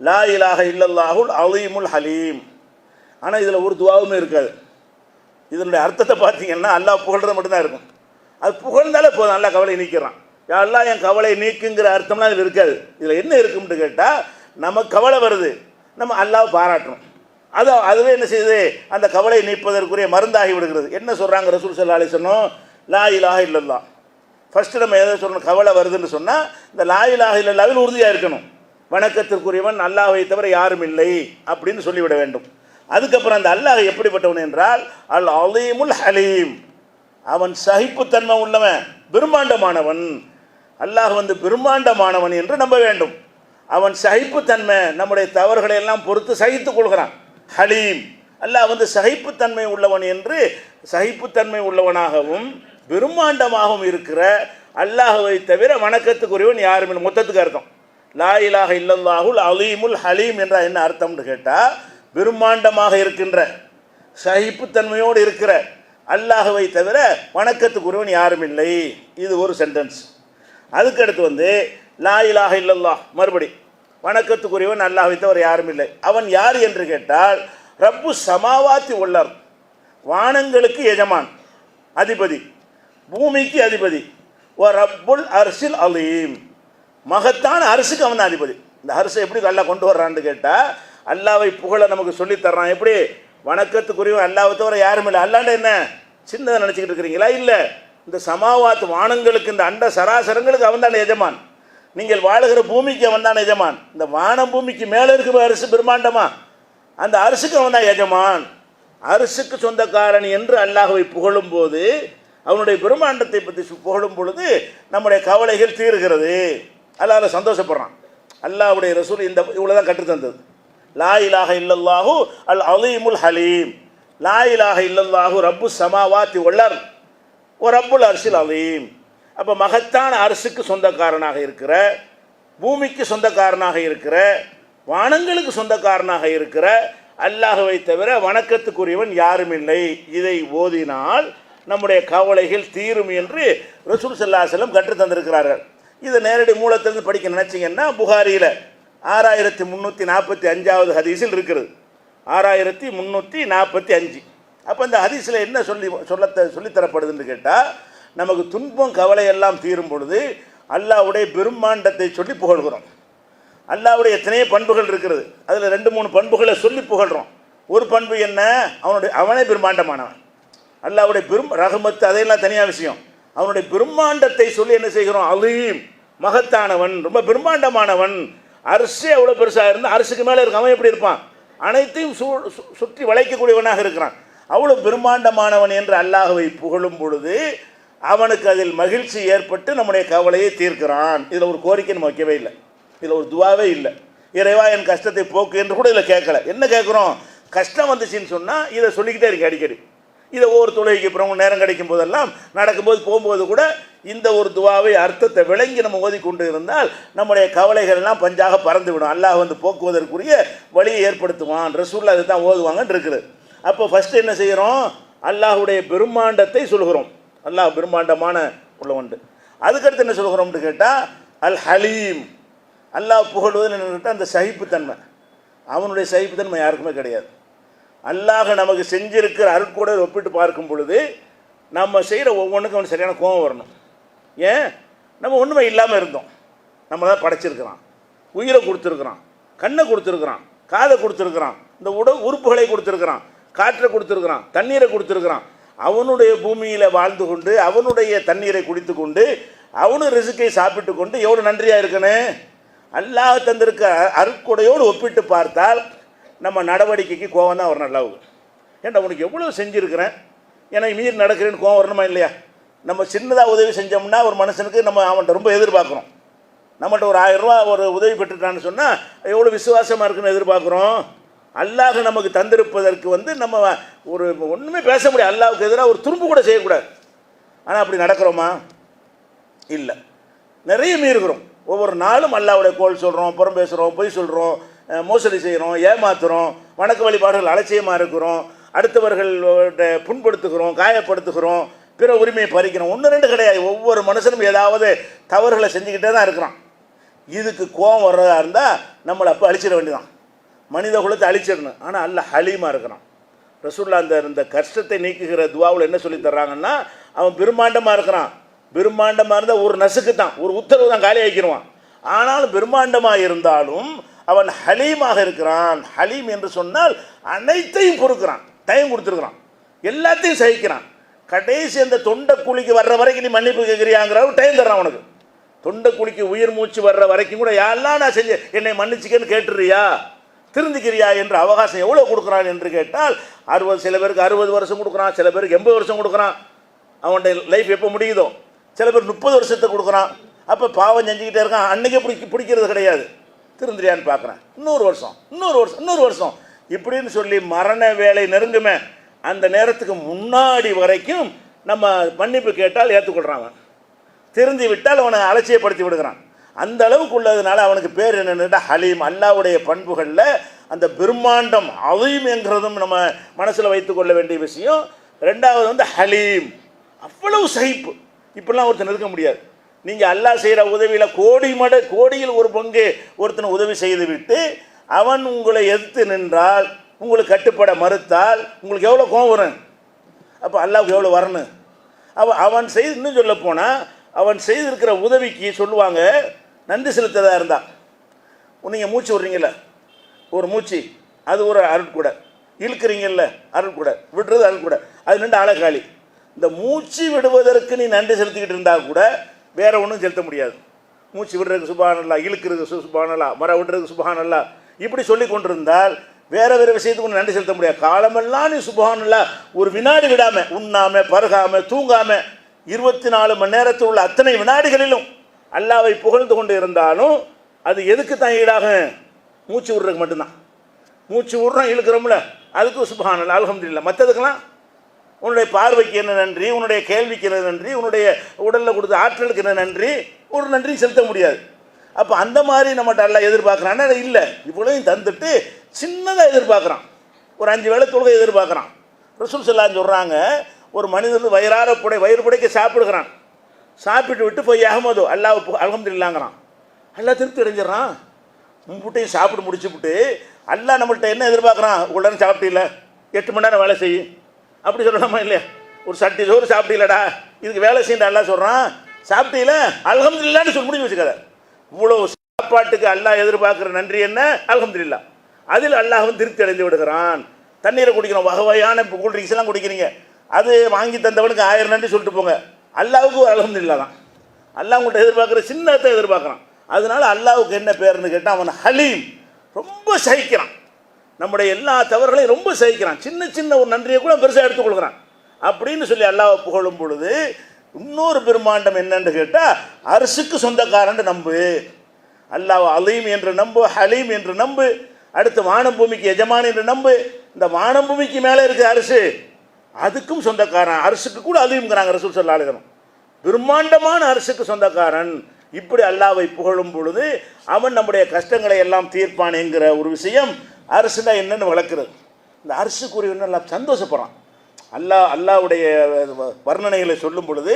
Speaker 2: லா இலாஹ இல்லல்லாஹுல் அலீமுல் ஹலீம். ஆனால் இதில் ஒரு துவாவுமே இருக்காது. இதனுடைய அர்த்தத்தை பார்த்தீங்கன்னா அல்லாஹ் புகழ்றது மட்டும்தான் இருக்கும். அது புகழ்ந்தாலே போதும், அல்லாஹ் கவலை நீக்கிறான். அல்லாஹ் என் கவலை நீக்குங்கிற அர்த்தம்லாம் இதில் இருக்காது. இதில் என்ன இருக்கும்னு கேட்டால், நமக்கு கவலை வருது, நம்ம அல்லாஹ் பாராட்டணும். அதுவே என்ன செய்யுது, அந்த கவலை நீப்பதற்குரிய மருந்தாகி விடுகிறது. என்ன சொல்கிறாங்க ரசூல் ஸல்லல்லாஹு அலைஹி வஸல்லம், லா இலாஹ இல்லல்லாஹ். ஃபஸ்ட்டு நம்ம எதை சொல்லணும், கவலை வருதுன்னு சொன்னால் இந்த லா இலாஹ இல்லல்லாஹ்வில் உறுதியாக இருக்கணும். வணக்கத்திற்குரியவன் அல்லாஹ்வை தவிர யாரும் இல்லை அப்படின்னு சொல்லிவிட வேண்டும். அதுக்கப்புறம் அந்த அல்லாஹ் எப்படிப்பட்டவன் என்றால், அல் அலீமுல் ஹலீம், அவன் சகிப்புத்தன்மை உள்ளவன், பிரம்மாண்டமானவன். அல்லாஹ் பிரம்மாண்டமானவன் என்று நம்ப வேண்டும். அவன் சகிப்புத்தன்மை, நம்முடைய தவறுகளை எல்லாம் பொறுத்து சகித்துக் கொள்கிறான். ஹலீம், அல்லாஹ் சகிப்புத்தன்மை உள்ளவன் என்று, சகிப்புத்தன்மை உள்ளவனாகவும் பிரம்மாண்டமாகவும் இருக்கிற அல்லாஹ்வை தவிர வணக்கத்துக்குரியவன் யாரும் இல்லை. மொத்தத்துக்கு அர்த்தம் லா இலாஹ இல்லல்லாஹுல் அலீமுல் ஹலீம் என்றால் என்ன அர்த்தம்னு கேட்டால், பிரம்மாண்டமாக இருக்கின்ற சகிப்புத்தன்மையோடு இருக்கிற அல்லாஹ்வை தவிர வணக்கத்துக்குரியவன் யாரும் இல்லை. இது ஒரு சென்டென்ஸ். அதுக்கடுத்து லா இலாஹ இல்லல்லாஹ், மறுபடி வணக்கத்துக்குரியவன் அல்லாஹ்வை தவிர யாரும் இல்லை. அவன் யார் என்று கேட்டால், ரப்பு சமாவாத்தி உள்ளர், வானங்களுக்கு எஜமான் அதிபதி, பூமிக்கு அதிபதி, ஓ ரப்புல் அர்ஷில் அலீம், மகத்தான அரசுக்கு அவன் தான் அதிபதி. இந்த அரசை எப்படி நல்லா கொண்டு வர்றான்னு கேட்டால், அல்லாவை புகழ நமக்கு சொல்லித்தர்றான். எப்படி? வணக்கத்துக்குரியவன் அல்லாவை தவிர யாரும் இல்லை. அல்லாண்ட என்ன சின்னதை நினச்சிக்கிட்டு இருக்கிறீங்களா? இல்லை, இந்த சமாவாத்து வானங்களுக்கு, இந்த அண்ட சராசரங்களுக்கு அவன் தான் எஜமான். நீங்கள் வாழுகிற பூமிக்கு அவன் தான் எஜமான். இந்த வானம் பூமிக்கு மேலே இருக்கிற அரசு பிரம்மாண்டமா, அந்த அரசுக்கு அவன் தான் எஜமான், அரசுக்கு சொந்தக்காரன் என்று அல்லாஹ்வை புகழும் போது, அவனுடைய பிரம்மாண்டத்தை பற்றி புகழும் பொழுது நம்முடைய கவலைகள் தீர்கிறது. அல்லாஹ் சந்தோஷப்படுறான். அல்லாஹ்வுடைய ரசூல் இந்த இவ்வளோதான் கற்றுத்தந்தது. லா இலாஹ இல்லல்லாஹு அல் அலீமுல் ஹலீம், லா இலாஹ இல்லல்லாஹு ரப்பு சமாவாத்தி வல்லர் ஓ ரப்புல் அர்ஷில் அலீம். அப்போ மகத்தான அரசுக்கு சொந்தக்காரனாக இருக்கிற, பூமிக்கு சொந்தக்காரனாக இருக்கிற, வானங்களுக்கு சொந்தக்காரனாக இருக்கிற அல்லாஹ்வை தவிர வணக்கத்துக்குரியவன் யாரும் இல்லை. இதை ஓதினால் நம்முடைய கவலைகள் தீரும் என்று ரசூல் ஸல்லல்லாஹு அலைஹி வஸல்லம் கற்று தந்திருக்கிறார்கள். இதை நேரடி மூலத்திலிருந்து படிக்க நினைச்சிங்கன்னா, புகாரியில் 6345வது ஹதீஸில் இருக்கிறது. 6345. அப்போ இந்த ஹதீஸில் என்ன சொல்லித்தரப்படுதுன்னு கேட்டால், நமக்கு துன்பம் கவலை எல்லாம் தீரும் பொழுது அல்லாஹ்வுடைய பிரம்மாண்டத்தை சொல்லி புகழ்கிறோம். அல்லாஹ்வுடைய எத்தனையோ பண்புகள் இருக்கிறது, அதில் 2-3 பண்புகளை சொல்லி புகழ்கிறோம். ஒரு பண்பு என்ன? அவனே பிரம்மாண்டமானவன். அல்லாஹ்வுடைய ரஹமத்து அதையெல்லாம் தனியாக விஷயம். அவனுடைய பிரம்மாண்டத்தை சொல்லி என்ன செய்கிறோம்? அலீம், மகத்தானவன், ரொம்ப பிரம்மாண்டமானவன். அரசே அவ்வளோ பெருசாக இருந்தால் அரசுக்கு மேலே இருக்க அவன் எப்படி இருப்பான்? அனைத்தையும் சுற்றி வளைக்கக்கூடியவனாக இருக்கிறான். அவ்வளோ பிரம்மாண்டமானவன் என்று அல்லாஹ்வை புகழும் பொழுது அவனுக்கு அதில் மகிழ்ச்சி ஏற்பட்டு நம்முடைய கவலையை தீர்க்கிறான். இதில் ஒரு கோரிக்கை நம்ம வைக்கவே இல்லை, இதில் ஒரு துவாவே இல்லை. இறைவா என் கஷ்டத்தை போக்கு என்று கூட இதில் கேட்கல. என்ன கேட்குறோம்? கஷ்டம் வந்துச்சுன்னு சொன்னால் இதை சொல்லிக்கிட்டே இருக்கு அடிக்கடி. இதை ஒவ்வொரு தொழுகைக்கு அப்புறம் நேரம் கிடைக்கும் போதெல்லாம், நடக்கும்போது போகும்போது கூட இந்த ஒரு துவாவை அர்த்தத்தை விளங்கி நம்ம ஓதிக்கொண்டு இருந்தால் நம்முடைய கவலைகள் எல்லாம் பஞ்சாக பறந்து விடும். அல்லாஹ் போக்குவதற்குரிய வழியை ஏற்படுத்துவான். ரசூலுல்லாஹ் அதை தான் ஓதுவாங்கன்னு இருக்குது. அப்போ ஃபஸ்ட்டு என்ன செய்கிறோம்? அல்லாஹ்வுடைய பிரம்மாண்டத்தை சொல்கிறோம். அல்லாஹ் பிரம்மாண்டமான உள்ளவண்டு. அதுக்கடுத்து என்ன சொல்கிறோம்னு கேட்டால், அல் ஹலீம், அல்லாஹ் புகழ்வதில் என்ன கேட்டால் அந்த சகிப்புத்தன்மை. அவனுடைய சகிப்புத்தன்மை யாருக்குமே கிடையாது. அல்லாஹ் நமக்கு செஞ்சிருக்கிற அருட்கூட ஒப்பிட்டு பார்க்கும் பொழுது நம்ம செய்கிற ஒவ்வொன்றுக்கும் அவனுக்கு சரியான கோபம் வரணும். ஏன்? நம்ம ஒன்றுமே இல்லாமல் இருந்தோம். நம்ம தான் படைச்சிருக்கிறான், உயிரை கொடுத்துருக்குறான், கண்ணை கொடுத்துருக்குறான், காதை கொடுத்துருக்குறான், இந்த உறுப்புகளை கொடுத்துருக்குறான், காற்றை கொடுத்துருக்குறான், தண்ணீரை கொடுத்துருக்குறான். அவனுடைய பூமியில் வாழ்ந்து கொண்டு அவனுடைய தண்ணீரை குடித்து கொண்டு அவனு ரிசுக்கை சாப்பிட்டு கொண்டு எவ்வளோ நன்றியாக இருக்கணும். அல்லாஹ் தந்திருக்க அருட்கொடையோடு ஒப்பிட்டு பார்த்தால் நம்ம நடவடிக்கைக்கு கோவம் தான் வரணும். அல்லாஹ் ஏன்டா உனக்கு எவ்வளோ செஞ்சுருக்கிறேன், எனக்கு மீறி நடக்கிறேன்னு கோவம் வரணுமா இல்லையா? நம்ம சின்னதாக உதவி செஞ்சோம்னா ஒரு மனுஷனுக்கு நம்ம அவன்கிட்ட ரொம்ப எதிர்பார்க்குறோம். நம்மகிட்ட ஒரு 1000 ரூபா ஒரு உதவி பெற்றுட்டான்னு சொன்னால் எவ்வளோ விசுவாசமாக இருக்குன்னு எதிர்பார்க்குறோம். அல்லாஹ் நமக்கு தந்திருப்பதற்கு நம்ம ஒரு ஒன்றுமே பேச முடியாது. அல்லாஹ்வுக்கு எதிராக ஒரு துரும்பு கூட செய்யக்கூடாது. ஆனால் அப்படி நடக்கிறோமா? இல்லை, நிறைய மீறுகிறோம். ஒவ்வொரு நாளும் அல்லாஹ்வுடைய கோல் சொல்கிறோம், புறம் பேசுகிறோம், பொய் சொல்கிறோம், மோசடி செய்கிறோம், ஏமாத்துகிறோம், வணக்க வழிபாடுகள் அலட்சியமாக இருக்கிறோம், அடுத்தவர்கள் புண்படுத்துகிறோம், காயப்படுத்துகிறோம், பிற உரிமையை பறிக்கிறோம். 1-2 கிடையாது. ஒவ்வொரு மனுஷனும் ஏதாவது தவறுகளை செஞ்சுக்கிட்டே தான் இருக்கிறான். இதுக்கு கோபம் வர்றதா இருந்தால் நம்மளை அப்போ அழிச்சிட வேண்டியதான், மனித குலத்தை அழிச்சிடணும். ஆனால் அல்லாஹ் ஹலீமாக இருக்கிறான். ரசூலுல்லாஹ் இந்த கஷ்டத்தை நீக்குகிற துவாவில் என்ன சொல்லி தர்றாங்கன்னா, அவன் பிரம்மாண்டமாக இருக்கிறான். பிரம்மாண்டமாக இருந்தால் ஒரு நசுக்கு தான், ஒரு உத்தரவு தான் காலி ஆக்கிடுவான். ஆனாலும் பிரம்மாண்டமாக இருந்தாலும் அவன் ஹலீமாக இருக்கிறான். ஹலீம் என்று சொன்னால் அனைத்தையும் பொறுக்கிறான், டைம் கொடுத்துருக்குறான், எல்லாத்தையும் சகிக்கிறான். கடைசி அந்த தொண்டை குழிக்கு வர்ற வரைக்கும் நீ மன்னிப்பு கேட்குறியாங்கிற டைம் தர்றான் உனக்கு. தொண்டை குழிக்கு உயிர் மூச்சு வர்ற வரைக்கும் கூட யாரெல்லாம் நான் செஞ்ச என்னை மன்னிச்சிக்கன்னு கேட்டுறியா, திருந்திக்கிறியா என்ற அவகாசம் எவ்வளோ கொடுக்குறான் என்று கேட்டால் 60, சில பேருக்கு 60 வருஷம் கொடுக்குறான், சில பேருக்கு 80 வருஷம் கொடுக்குறான். அவனுடைய லைஃப் எப்போ முடியுதோ, சில பேர் 30 வருஷத்தை கொடுக்குறான். அப்போ பாவம் செஞ்சுக்கிட்டே இருக்கான், அன்றைக்கே பிடிக்கிறது கிடையாது. திருந்திரியான்னு பார்க்குறேன், இன்னொரு வருஷம், இன்னொரு வருஷம் இப்படின்னு சொல்லி மரண வேலை நெருங்குமே அந்த நேரத்துக்கு முன்னாடி வரைக்கும் நம்ம மன்னிப்பு கேட்டால் ஏற்றுக்கொள்கிறாங்க. திருந்தி விட்டால் அவனை அலட்சியப்படுத்தி விடுகிறான். அந்த அளவுக்கு உள்ளதுனால அவனுக்கு பேர் என்னென்னா ஹலீம். அல்லாஹ்வுடைய பண்புகளில் அந்த பிரம்மாண்டம் அலீம் என்கிறதும் நம்ம மனசில் வைத்துக்கொள்ள வேண்டிய விஷயம். ரெண்டாவது வந்து ஹலீம், அவ்வளவு சகிப்பு. இப்படிலாம் ஒருத்தன் இருக்க முடியாது. நீங்கள் அல்லாஹ் செய்கிற உதவியில் கோடியில் ஒரு பங்கு ஒருத்தனை உதவி செய்து விட்டு அவன் உங்களை எதிர்த்து நின்றால், உங்களுக்கு கட்டுப்பட மறுத்தால் உங்களுக்கு எவ்வளோ கோவம் வரும்? அப்போ அல்லாஹ்வுக்கு எவ்வளோ வரணும்? அவன் செய்து, இன்னும் சொல்ல போனால் அவன் செய்திருக்கிற உதவிக்கு சொல்லுவாங்க நன்றி செலுத்துறதா இருந்தால். நீங்கள் மூச்சு விட்றீங்கல்ல, ஒரு மூச்சு, அது ஒரு அருட்கூட. இழுக்கிறீங்கல்ல, அருட்கூட. விடுறது அருட்கூட. அது நின்று அழகாளி. இந்த மூச்சு விடுவதற்கு நீ நன்றி செலுத்திக்கிட்டு இருந்தால் கூட வேற ஒன்றும் செலுத்த முடியாது. மூச்சு விடுறதுக்கு சுப்ஹானல்லாஹ், இழுக்கிறதுக்கு சுப்ஹானல்லாஹ், விடுறதுக்கு சுப்ஹானல்லாஹ், இப்படி சொல்லி கொண்டிருந்தால் வேற விஷயத்துக்கு ஒன்று நன்றி செலுத்த முடியாது. காலமெல்லாம் நீ சுப்ஹானல்லாஹ் ஒரு வினாடி விடாமல், உண்ணாமல் பருகாமல் தூங்காமல் 24 மணி நேரத்தில் உள்ள அத்தனை வினாடிகளிலும் அல்லாஹ்வை புகழ்ந்து கொண்டு இருந்தாலும் அது எதுக்கு தான் ஈடாகும்? மூச்சு விடுறதுக்கு மட்டும்தான். மூச்சு விடுறோம், இழுக்கிறோம்ல, அதுக்கு சுப்ஹானல்லாஹ் அல்ஹம்துலில்லாஹ். மற்றதுக்கெல்லாம் உன்னுடைய பார்வைக்கு என்ன நன்றி, உன்னுடைய கேள்விக்கு என்ன நன்றி, உன்னுடைய உடலில் கொடுத்த ஆற்றலுக்கு என்ன நன்றி, ஒரு நன்றி செலுத்த முடியாது. அப்போ அந்த மாதிரி நம்மகிட்ட எல்லாம் எதிர்பார்க்குறான்னா இல்லை, இவ்வளோயும் தந்துட்டு சின்னதாக எதிர்பார்க்குறான். ஒரு 5 வேளை தொழுகை எதிர்பார்க்குறான். ரசூல் ஸல்லல்லாஹு அலைஹி வஸல்லம் சொல்கிறாங்க, ஒரு மனிதன் வயிறு புடைக்க சாப்பிடுகிறான். சாப்பிட்டு விட்டு போய் அஹமது அல்லாஹ் அல்ஹம்துலில்லாஹ்ங்கிறான். அல்லாஹ் திருப்தி அடைஞ்சிடறான். முட்டையும் சாப்பிட்டு முடிச்சுவிட்டு அல்லாஹ் நம்மள்கிட்ட என்ன எதிர்பார்க்குறான்? உடனே சாப்பிட்டீங்கள, 8 மணி நேரம் வேலை செய்யும், அப்படி சொல்லலாமா இல்லையா? ஒரு சட்டி சோறு சாப்பிட்டீங்களடா, இதுக்கு வேலை செய்ய அல்லாஹ் சொல்கிறான். சாப்பிட்டீங்கள, அல்ஹம்துலில்லாஹ்னு சொல்லி முடிஞ்சு வச்சுக்காத. இவ்வளோ சாப்பாட்டுக்கு அல்லாஹ் எதிர்பார்க்குற நன்றி என்ன? அல்ஹம்துலில்லாஹ். அதில் அல்லாஹ்வும் திருப்தி அடைந்து விடுகிறான். தண்ணீரை குடிக்கிறோம், வகையான கூல்ட்ரிங்க்ஸ் எல்லாம் குடிக்கிறீங்க, அது வாங்கி தந்தவனுக்கு 1000 நன்றி சொல்லிட்டு போங்க. அல்லாஹ்வுக்கு அல்ஹம்துலில்லாஹ் தான். அல்லாஹ் உங்கள்கிட்ட எதிர்பார்க்குற சின்னத்தை எதிர்பார்க்குறான். அதனால அல்லாஹ்வுக்கு என்ன பேர்னு கேட்டால் அவன் ஹலீம், ரொம்ப சகிக்கிறான். நம்முடைய எல்லா தவறுகளையும் ரொம்ப சகிக்கிறான். சின்ன ஒரு நன்றியை கூட பெருசாக எடுத்துக்கொள்கிறான் அப்படின்னு சொல்லி அல்லாஹ்வை புகழும் பொழுது இன்னொரு பிரம்மாண்டம் என்னன்னு கேட்டால் அர்ஷுக்கு சொந்தக்காரன் நம்பு. அல்லாஹ் அலீம் என்று நம்பு, ஹலீம் என்று நம்பு. அடுத்து வானம் பூமிக்கு எஜமான் என்று நம்பு. இந்த வானம் பூமிக்கு மேலே இருக்க அரிசு, அதுக்கும் சொந்தக்காரன். அரிசுக்கு கூட அலீம்ங்கிறாங்க ரசூல் ஸல்லல்லாஹு அலைஹி வஸல்லம். பிரம்மாண்டமான அரிசுக்கு சொந்தக்காரன். இப்படி அல்லாஹ்வை புகழும் பொழுது அவன் நம்முடைய கஷ்டங்களை எல்லாம் தீர்ப்பான் என்கிற ஒரு விஷயம் அரிசுனா என்னன்னு வளர்க்குறது. இந்த அரிசுக்குரிய எல்லாம் சந்தோஷப்படுறான். அல்லாஹ்வுடைய வர்ணனைகளை சொல்லும் பொழுது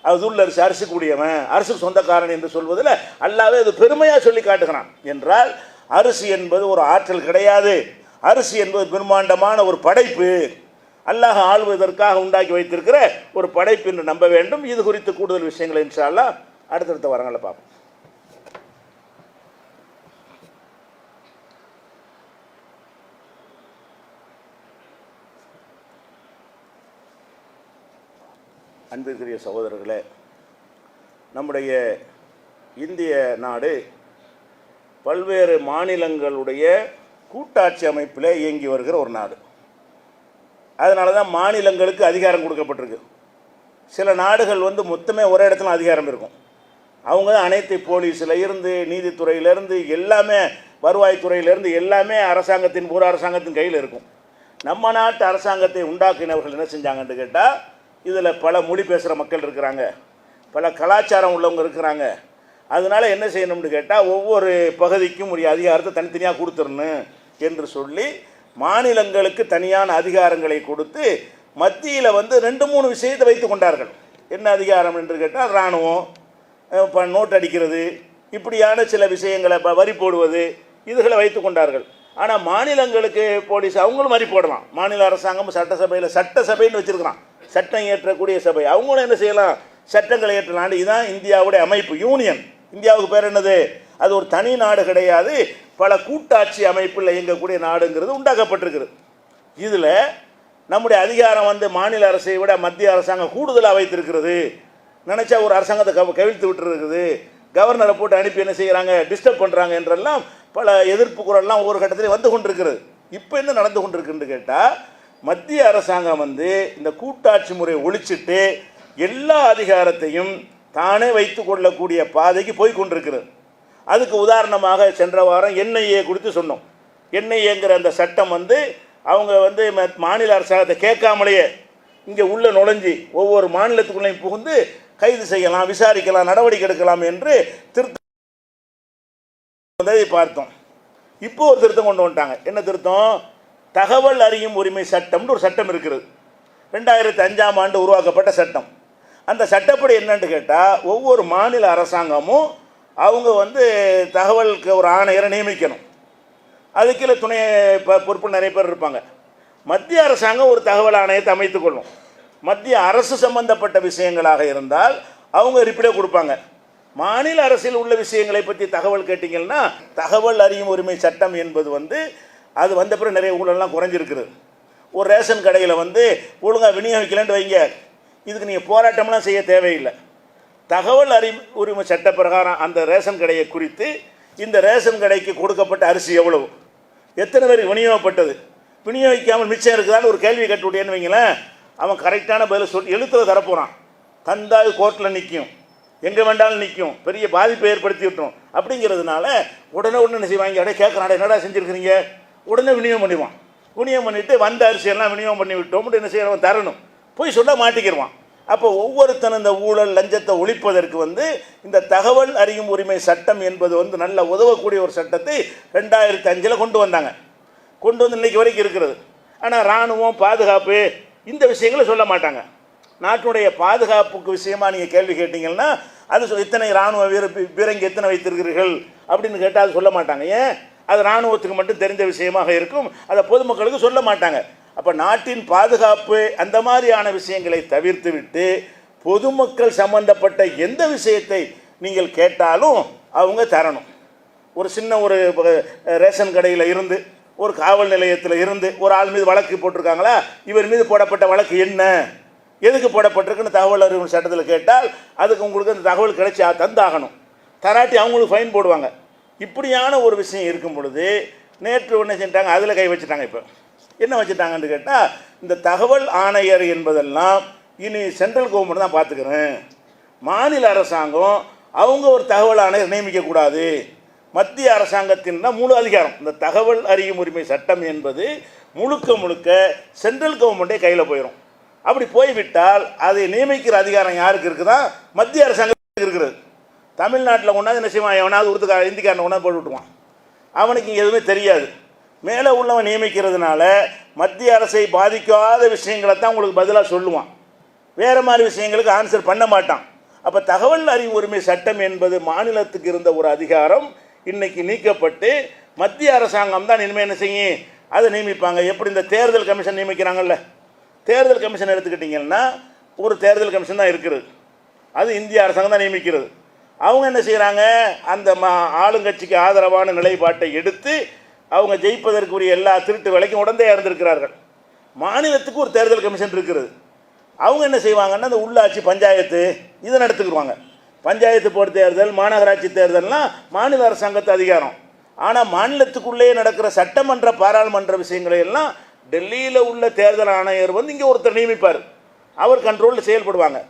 Speaker 2: அதுள்ள அரிசுக்கூடியவன், அரிசுக்கு சொந்தக்காரன் என்று சொல்வதில் அல்லாஹ்வே அது பெருமையாக சொல்லி காட்டுகிறான். என்றால் அரிசி என்பது ஒரு ஆற்றல் கிடையாது. அரிசி என்பது பிரம்மாண்டமான ஒரு படைப்பு, அல்லாஹ் ஆள்வதற்காக உண்டாக்கி வைத்திருக்கிற ஒரு படைப்பு என்று நம்ப வேண்டும். இது குறித்து கூடுதல் விஷயங்களை இன்ஷா அல்லாஹ் அடுத்தடுத்த வாரங்களை பார்ப்போம். அன்பிற்குரிய சகோதரர்களே, நம்முடைய இந்திய நாடு பல்வேறு மாநிலங்களுடைய கூட்டாட்சி அமைப்பில் இயங்கி வருகிற ஒரு நாடு. அதனால தான் மாநிலங்களுக்கு அதிகாரம் கொடுக்கப்பட்டிருக்கு. சில நாடுகள் மொத்தமே ஒரே இடத்துல அதிகாரம் இருக்கும். அவங்க தான் அனைத்து போலீஸில் இருந்து, நீதித்துறையிலேருந்து, எல்லாமே வருவாய்த்துறையிலேருந்து எல்லாமே ஒரு அரசாங்கத்தின் கையில் இருக்கும். நம்ம நாட்டு அரசாங்கத்தை உண்டாக்கினவர்கள் என்ன செஞ்சாங்கன்னு கேட்டால், இதில் பல மொழி பேசுகிற மக்கள் இருக்கிறாங்க, பல கலாச்சாரம் உள்ளவங்க இருக்கிறாங்க. அதனால் என்ன செய்யணும்னு கேட்டால், ஒவ்வொரு பகுதிக்கும் ஒரு அதிகாரத்தை தனித்தனியாக கொடுத்துடணும் என்று சொல்லி மாநிலங்களுக்கு தனியான அதிகாரங்களை கொடுத்து மத்தியில் 2-3 விஷயத்தை வைத்து கொண்டார்கள். என்ன அதிகாரம் என்று கேட்டால், இராணுவம், நோட் அடிக்கிறது, இப்படியான சில விஷயங்களை, வரி போடுவது, இதுகளை வைத்து கொண்டார்கள். ஆனால் மாநிலங்களுக்கு போலீஸ் அவங்களும் வரி போடலாம். மாநில அரசாங்கம் சட்டசபைன்னு வச்சுருக்கிறான், சட்டம் இயற்றக்கூடிய சபை. அவங்களும் என்ன செய்யலாம்? சட்டங்களை ஏற்றலாம். இதுதான் இந்தியாவுடைய அமைப்பு, யூனியன். இந்தியாவுக்கு பேர் என்னது? அது ஒரு தனி நாடு கிடையாது, பல கூட்டாட்சி அமைப்பில் இயங்கக்கூடிய நாடுங்கிறது உண்டாக்கப்பட்டிருக்கிறது. இதில் நம்முடைய அதிகாரம் மாநில அரசை விட மத்திய அரசாங்கம் கூடுதலாக வைத்திருக்கிறது. நினச்சா ஒரு அரசாங்கத்தை கவிழ்த்து விட்டுருக்குது, கவர்னரை போட்டு அனுப்பி என்ன செய்கிறாங்க, டிஸ்டர்ப் பண்ணுறாங்க என்றெல்லாம் பல எதிர்ப்பு குரல்லாம் ஒவ்வொரு கட்டத்திலையும் வந்து கொண்டிருக்கிறது. இப்போ என்ன நடந்து கொண்டிருக்குன்னு கேட்டால், மத்திய அரசாங்கம் இந்த கூட்டாட்சி முறையை ஒழிச்சிட்டு எல்லா அதிகாரத்தையும் தானே வைத்து கொள்ளக்கூடிய பாதைக்கு போய் கொண்டிருக்கிறது. அதுக்கு உதாரணமாக சென்ற வாரம் என்ஐஏ குறித்து சொன்னோம். என்ஐஏங்கிற அந்த சட்டம் அவங்க மாநில அரசாங்கத்தை கேட்காமலேயே இங்கே உள்ள நுழைஞ்சி ஒவ்வொரு மாநிலத்துக்குள்ளேயும் புகுந்து கைது செய்யலாம், விசாரிக்கலாம், நடவடிக்கை எடுக்கலாம் என்று திருத்தம் பார்த்தோம். இப்போ ஒரு திருத்தம் கொண்டு வந்துட்டாங்க. என்ன திருத்தம்? தகவல் அறியும் உரிமை சட்டம்னு ஒரு சட்டம் இருக்கிறது. 2005ஆம் ஆண்டு உருவாக்கப்பட்ட சட்டம். அந்த சட்டப்படி என்னன்னு கேட்டால், ஒவ்வொரு மாநில அரசாங்கமும் அவங்க தகவலுக்கு ஒரு ஆணையரை நியமிக்கணும். அதுக்கு துணை பொறுப்பு நிறைய பேர் இருப்பாங்க. மத்திய அரசாங்கம் ஒரு தகவல் ஆணையத்தை அமைத்துக் கொள்ளும். மத்திய அரசு சம்பந்தப்பட்ட விஷயங்களாக இருந்தால் அவங்க ரிப்ளை கொடுப்பாங்க. மாநில அரசில் உள்ள விஷயங்களை பற்றி தகவல் கேட்டிங்கன்னா, தகவல் அறியும் உரிமை சட்டம் என்பது அது வந்த பிறகு நிறைய ஊழல்லாம் குறைஞ்சிருக்குது. ஒரு ரேஷன் கடையில் ஒழுங்காக விநியோகிக்கலன்ட்டு வைங்க, இதுக்கு நீங்கள் போராட்டம்லாம் செய்ய தேவையில்லை. தகவல் அறியும் உரிமை சட்ட பிரகாரம் அந்த ரேஷன் கடையை குறித்து, இந்த ரேஷன் கடைக்கு கொடுக்கப்பட்ட அரிசி எவ்வளவு, எத்தனை பேருக்கு விநியோகப்பட்டது, விநியோகிக்காமல் மிச்சம் இருக்குதான்னு ஒரு கேள்வி கட்டுவிட்டேன்னு வைங்களேன், அவன் கரெக்டான பதில் சொல்லி எழுத்துல தரப்போகிறான். தந்தாது கோர்ட்டில் நிற்கும், எங்கே வேண்டாலும் நிற்கும், பெரிய பாதிப்பை ஏற்படுத்தி விட்டோம். அப்படிங்கிறதுனால உடனே என்ன செய்வாங்க, அப்படியே கேட்குறான், என்னடா செஞ்சுருக்கிறீங்க, உடனே விநியோகம் பண்ணிடுவான். விநியோகம் பண்ணிவிட்டு வந்த அரிசியெல்லாம் விநியோகம் பண்ணி விட்டோம் என்ன செய்யறவன் தரணும், போய் சொல்ல மாட்டிக்கிடுவான். அப்போ ஒவ்வொருத்தனும் இந்த ஊழல் லஞ்சத்தை ஒழிப்பதற்கு இந்த தகவல் அறியும் உரிமை சட்டம் என்பது நல்ல உதவக்கூடிய ஒரு சட்டத்தை 2005 கொண்டு வந்தாங்க. கொண்டு இன்றைக்கு வரைக்கும் இருக்கிறது. ஆனால் இராணுவம், பாதுகாப்பு இந்த விஷயங்களை சொல்ல மாட்டாங்க. நாட்டுடைய பாதுகாப்புக்கு விஷயமாக நீங்கள் கேள்வி கேட்டிங்கன்னா, அது இத்தனை இராணுவ பீரங்கி எத்தனை வைத்திருக்கிறீர்கள் அப்படின்னு கேட்டால் அது சொல்ல மாட்டாங்க. ஏன்? அது இராணுவத்துக்கு மட்டும் தெரிந்த விஷயமாக இருக்கும், அதை பொதுமக்களுக்கு சொல்ல மாட்டாங்க. அப்போ நாட்டின் பாதுகாப்பு அந்த மாதிரியான விஷயங்களை தவிர்த்து விட்டு பொதுமக்கள் சம்பந்தப்பட்ட எந்த விஷயத்தை நீங்கள் கேட்டாலும் அவங்க தரணும். ஒரு சின்ன ஒரு ரேஷன் கடையில் இருந்து, ஒரு காவல் நிலையத்தில் இருந்து ஒரு ஆள் மீது வழக்கு போட்டிருக்காங்களா, இவர் மீது போடப்பட்ட வழக்கு என்ன, எதுக்கு போடப்பட்டிருக்குன்னு தகவல் அறிவு சட்டத்தில் கேட்டால் அதுக்கு உங்களுக்கு அந்த தகவல் கிடைச்சி தந்தாகணும். தராட்டி அவங்களுக்கு ஃபைன் போடுவாங்க. இப்படியான ஒரு விஷயம் இருக்கும் பொழுது நேற்று என்ன செஞ்சிட்டாங்க, அதில் கை வச்சுட்டாங்க. இப்போ என்ன வச்சுட்டாங்கன்னு கேட்டால், இந்த தகவல் ஆணையர் என்பதெல்லாம் இனி சென்ட்ரல் கவர்மெண்ட் தான் பார்த்துக்கிறேன், மாநில அரசாங்கம் அவங்க ஒரு தகவல் ஆணையர் நியமிக்கக்கூடாது, மத்திய அரசாங்கத்தின் முழு அதிகாரம். இந்த தகவல் அறியும் உரிமை சட்டம் என்பது முழுக்க முழுக்க சென்ட்ரல் கவர்மெண்ட்டே கையில் போயிடும். அப்படி போய்விட்டால் அதை நியமிக்கிற அதிகாரம் யாருக்கு இருக்குதா? மத்திய அரசாங்கத்துக்கு இருக்கிறது. தமிழ்நாட்டில் கொண்டாந்து என்ன செய்வான், எவனாவது உருதுக்கார இந்திக்காரனை கொண்டாந்து போட்டு விட்டுருவான், அவனுக்கு இங்கே எதுவுமே தெரியாது. மேலே உள்ளவன் நியமிக்கிறதுனால மத்திய அரசை பாதிக்காத விஷயங்களை தான் உங்களுக்கு பதிலாக சொல்லுவான், வேறு மாதிரி விஷயங்களுக்கு ஆன்சர் பண்ண மாட்டான். அப்போ தகவல் அறிவு உரிமை சட்டம் என்பது மாநிலத்துக்கு இருந்த ஒரு அதிகாரம் இன்னைக்கு நீக்கப்பட்டு மத்திய அரசாங்கம் தான் இனிமேல் என்ன செய்யும், அதை நியமிப்பாங்க. எப்படி இந்த தேர்தல் கமிஷன் நியமிக்கிறாங்கல்ல, தேர்தல் கமிஷன் எடுத்துக்கிட்டிங்கன்னா ஒரு தேர்தல் கமிஷன் தான் இருக்கிறது, அது இந்திய அரசாங்கம் தான் நியமிக்கிறது. அவங்க என்ன செய்கிறாங்க, அந்த ஆளுங்கட்சிக்கு ஆதரவான நிலைப்பாட்டை எடுத்து அவங்க ஜெயிப்பதற்குரிய எல்லா திருட்டு வேலைக்கும் உடந்தையாக இருந்திருக்கிறார்கள். மாநிலத்துக்கு ஒரு தேர்தல் கமிஷன் இருக்கிறது. அவங்க என்ன செய்வாங்கன்னா, அந்த உள்ளாட்சி பஞ்சாயத்து இதை நடத்துக்குருவாங்க. பஞ்சாயத்து போர்டு தேர்தல், மாநகராட்சி தேர்தல்னால் மாநில அரசாங்கத்து அதிகாரம். ஆனால் மாநிலத்துக்குள்ளேயே நடக்கிற சட்டமன்ற பாராளுமன்ற விஷயங்களை எல்லாம் டெல்லியில் உள்ள தேர்தல் ஆணையர் இங்கே ஒருத்தர் நியமிப்பார், அவர் கண்ட்ரோலில் செயல்படுவாங்க.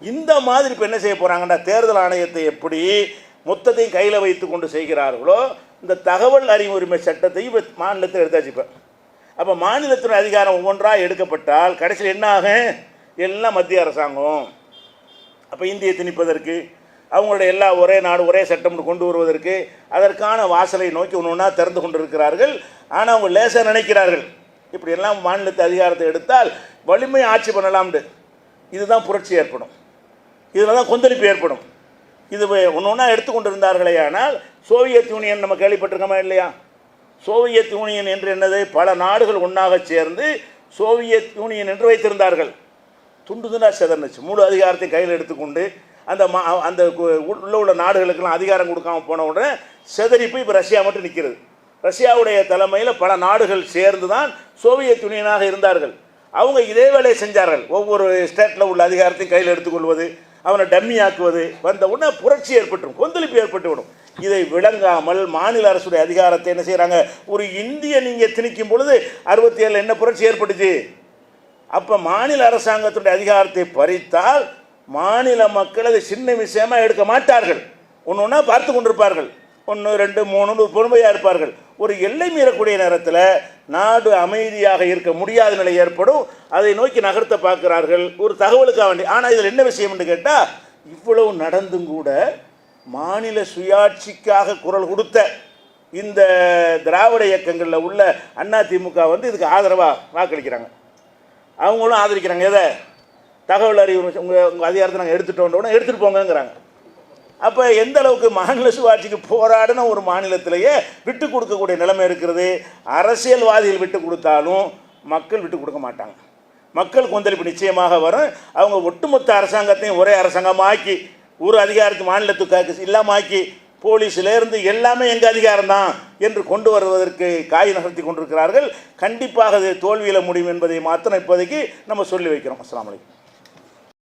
Speaker 2: இந்த மாதிரி இப்போ என்ன செய்ய போகிறாங்கன்னா, தேர்தல் ஆணையத்தை எப்படி மொத்தத்தையும் கையில் வைத்து கொண்டு செய்கிறார்களோ, இந்த தகவல் அறிவு உரிமை சட்டத்தை இப்போ மாநிலத்தில் எடுத்தாச்சு. இப்போ அப்போ மாநிலத்தின் அதிகாரம் ஒவ்வொன்றாக எடுக்கப்பட்டால் கடைசியில் என்ன ஆகும், எல்லாம் மத்திய அரசாங்கம். அப்போ இந்தியை திணிப்பதற்கு, அவங்களுடைய எல்லா ஒரே நாடு ஒரே சட்டம்னு கொண்டு வருவதற்கு அதற்கான வாசலை நோக்கி ஒன்று ஒன்றா திறந்து கொண்டு இருக்கிறார்கள். ஆனால் அவங்க லேசாக நினைக்கிறார்கள், இப்படி எல்லாம் மாநிலத்து அதிகாரத்தை எடுத்தால் வலிமை ஆட்சி பண்ணலாம்னு. இதுதான் புரட்சி ஏற்படும், இதில் தான் கொந்தளிப்பு ஏற்படும். இது ஒன்று ஒன்றா எடுத்துக்கொண்டு இருந்தார்களே. ஆனால் சோவியத் யூனியன் நம்ம கேள்விப்பட்டிருக்கோமா இல்லையா? சோவியத் யூனியன் என்று என்னது, பல நாடுகள் ஒன்றாக சேர்ந்து சோவியத் யூனியன் என்று வைத்திருந்தார்கள். துண்டு துண்டாக செதர்ந்துச்சு. முழு அதிகாரத்தை கையில் எடுத்துக்கொண்டு அந்த உள்ள நாடுகளுக்கெல்லாம் அதிகாரம் கொடுக்காமல் போன உடனே செதறி போய் இப்போ ரஷ்யா மட்டும் நிற்கிறது. ரஷ்யாவுடைய தலைமையில் பல நாடுகள் சேர்ந்து தான் சோவியத் யூனியனாக இருந்தார்கள். அவங்க இதே வேலையை செஞ்சார்கள். ஒவ்வொரு ஸ்டேட்டில் உள்ள அதிகாரத்தையும் கையில் எடுத்துக்கொள்வது, அவனை டம்மி ஆக்குவது. வந்த உடனே புரட்சி ஏற்பட்டுரும், கொந்தளிப்பு ஏற்பட்டுவிடும். இதை விளங்காமல் மாநில அரசுடைய அதிகாரத்தை என்ன செய்கிறாங்க, ஒரு இந்திய நீங்கள் திணிக்கும் பொழுது 67 என்ன புரட்சி ஏற்பட்டுச்சு. அப்போ மாநில அரசாங்கத்துடைய அதிகாரத்தை பறித்தால் மாநில மக்கள் அதை சின்ன விஷயமாக எடுக்க மாட்டார்கள், ஒன்று ஒன்றா பார்த்து கொண்டிருப்பார்கள். 1 2 3 பொறுமையாக இருப்பார்கள். ஒரு எல்லை மீறக்கூடிய நேரத்தில் நாடு அமைதியாக இருக்க முடியாத நிலை ஏற்படும். அதை நோக்கி நகர்த்த பார்க்கிறார்கள் ஒரு தகவலுக்காக வேண்டி. ஆனால் இதில் என்ன விஷயம் என்று கேட்டால், இவ்வளவு நடந்தும் கூட மாநில சுயாட்சிக்காக குரல் கொடுத்த இந்த திராவிட இயக்கங்களில் உள்ள அதிமுக இதுக்கு ஆதரவாக வாக்களிக்கிறாங்க. அவங்களும் ஆதரிக்கிறாங்க. எதை? தகவல் அறிவு உங்கள் அதிகாரத்தை நாங்கள் எடுத்துகிட்டு எடுத்துகிட்டு போங்கங்கிறாங்க. அப்போ எந்த அளவுக்கு மாநில சுயாட்சிக்கு போராடின ஒரு மாநிலத்திலேயே விட்டு கொடுக்கக்கூடிய நிலைமை இருக்கிறது. அரசியல்வாதிகள் விட்டு கொடுத்தாலும் மக்கள் விட்டு கொடுக்க மாட்டாங்க. மக்கள் கொந்தளிப்பு நிச்சயமாக வரும். அவங்க ஒட்டுமொத்த அரசாங்கத்தையும் ஒரே அரசாங்கமாக்கி ஒரு அதிகாரத்து மாநிலத்துக்கு இல்லாமாக்கி போலீஸிலேருந்து எல்லாமே எங்கள் அதிகாரம்தான் என்று கொண்டு வருவதற்கு காய் நகர்த்தி கொண்டிருக்கிறார்கள். கண்டிப்பாக அது தோல்வியில் முடியும் என்பதை மாத்திரம் இப்போதைக்கு நம்ம சொல்லி வைக்கிறோம். அஸ்ஸலாமு அலைக்கும்.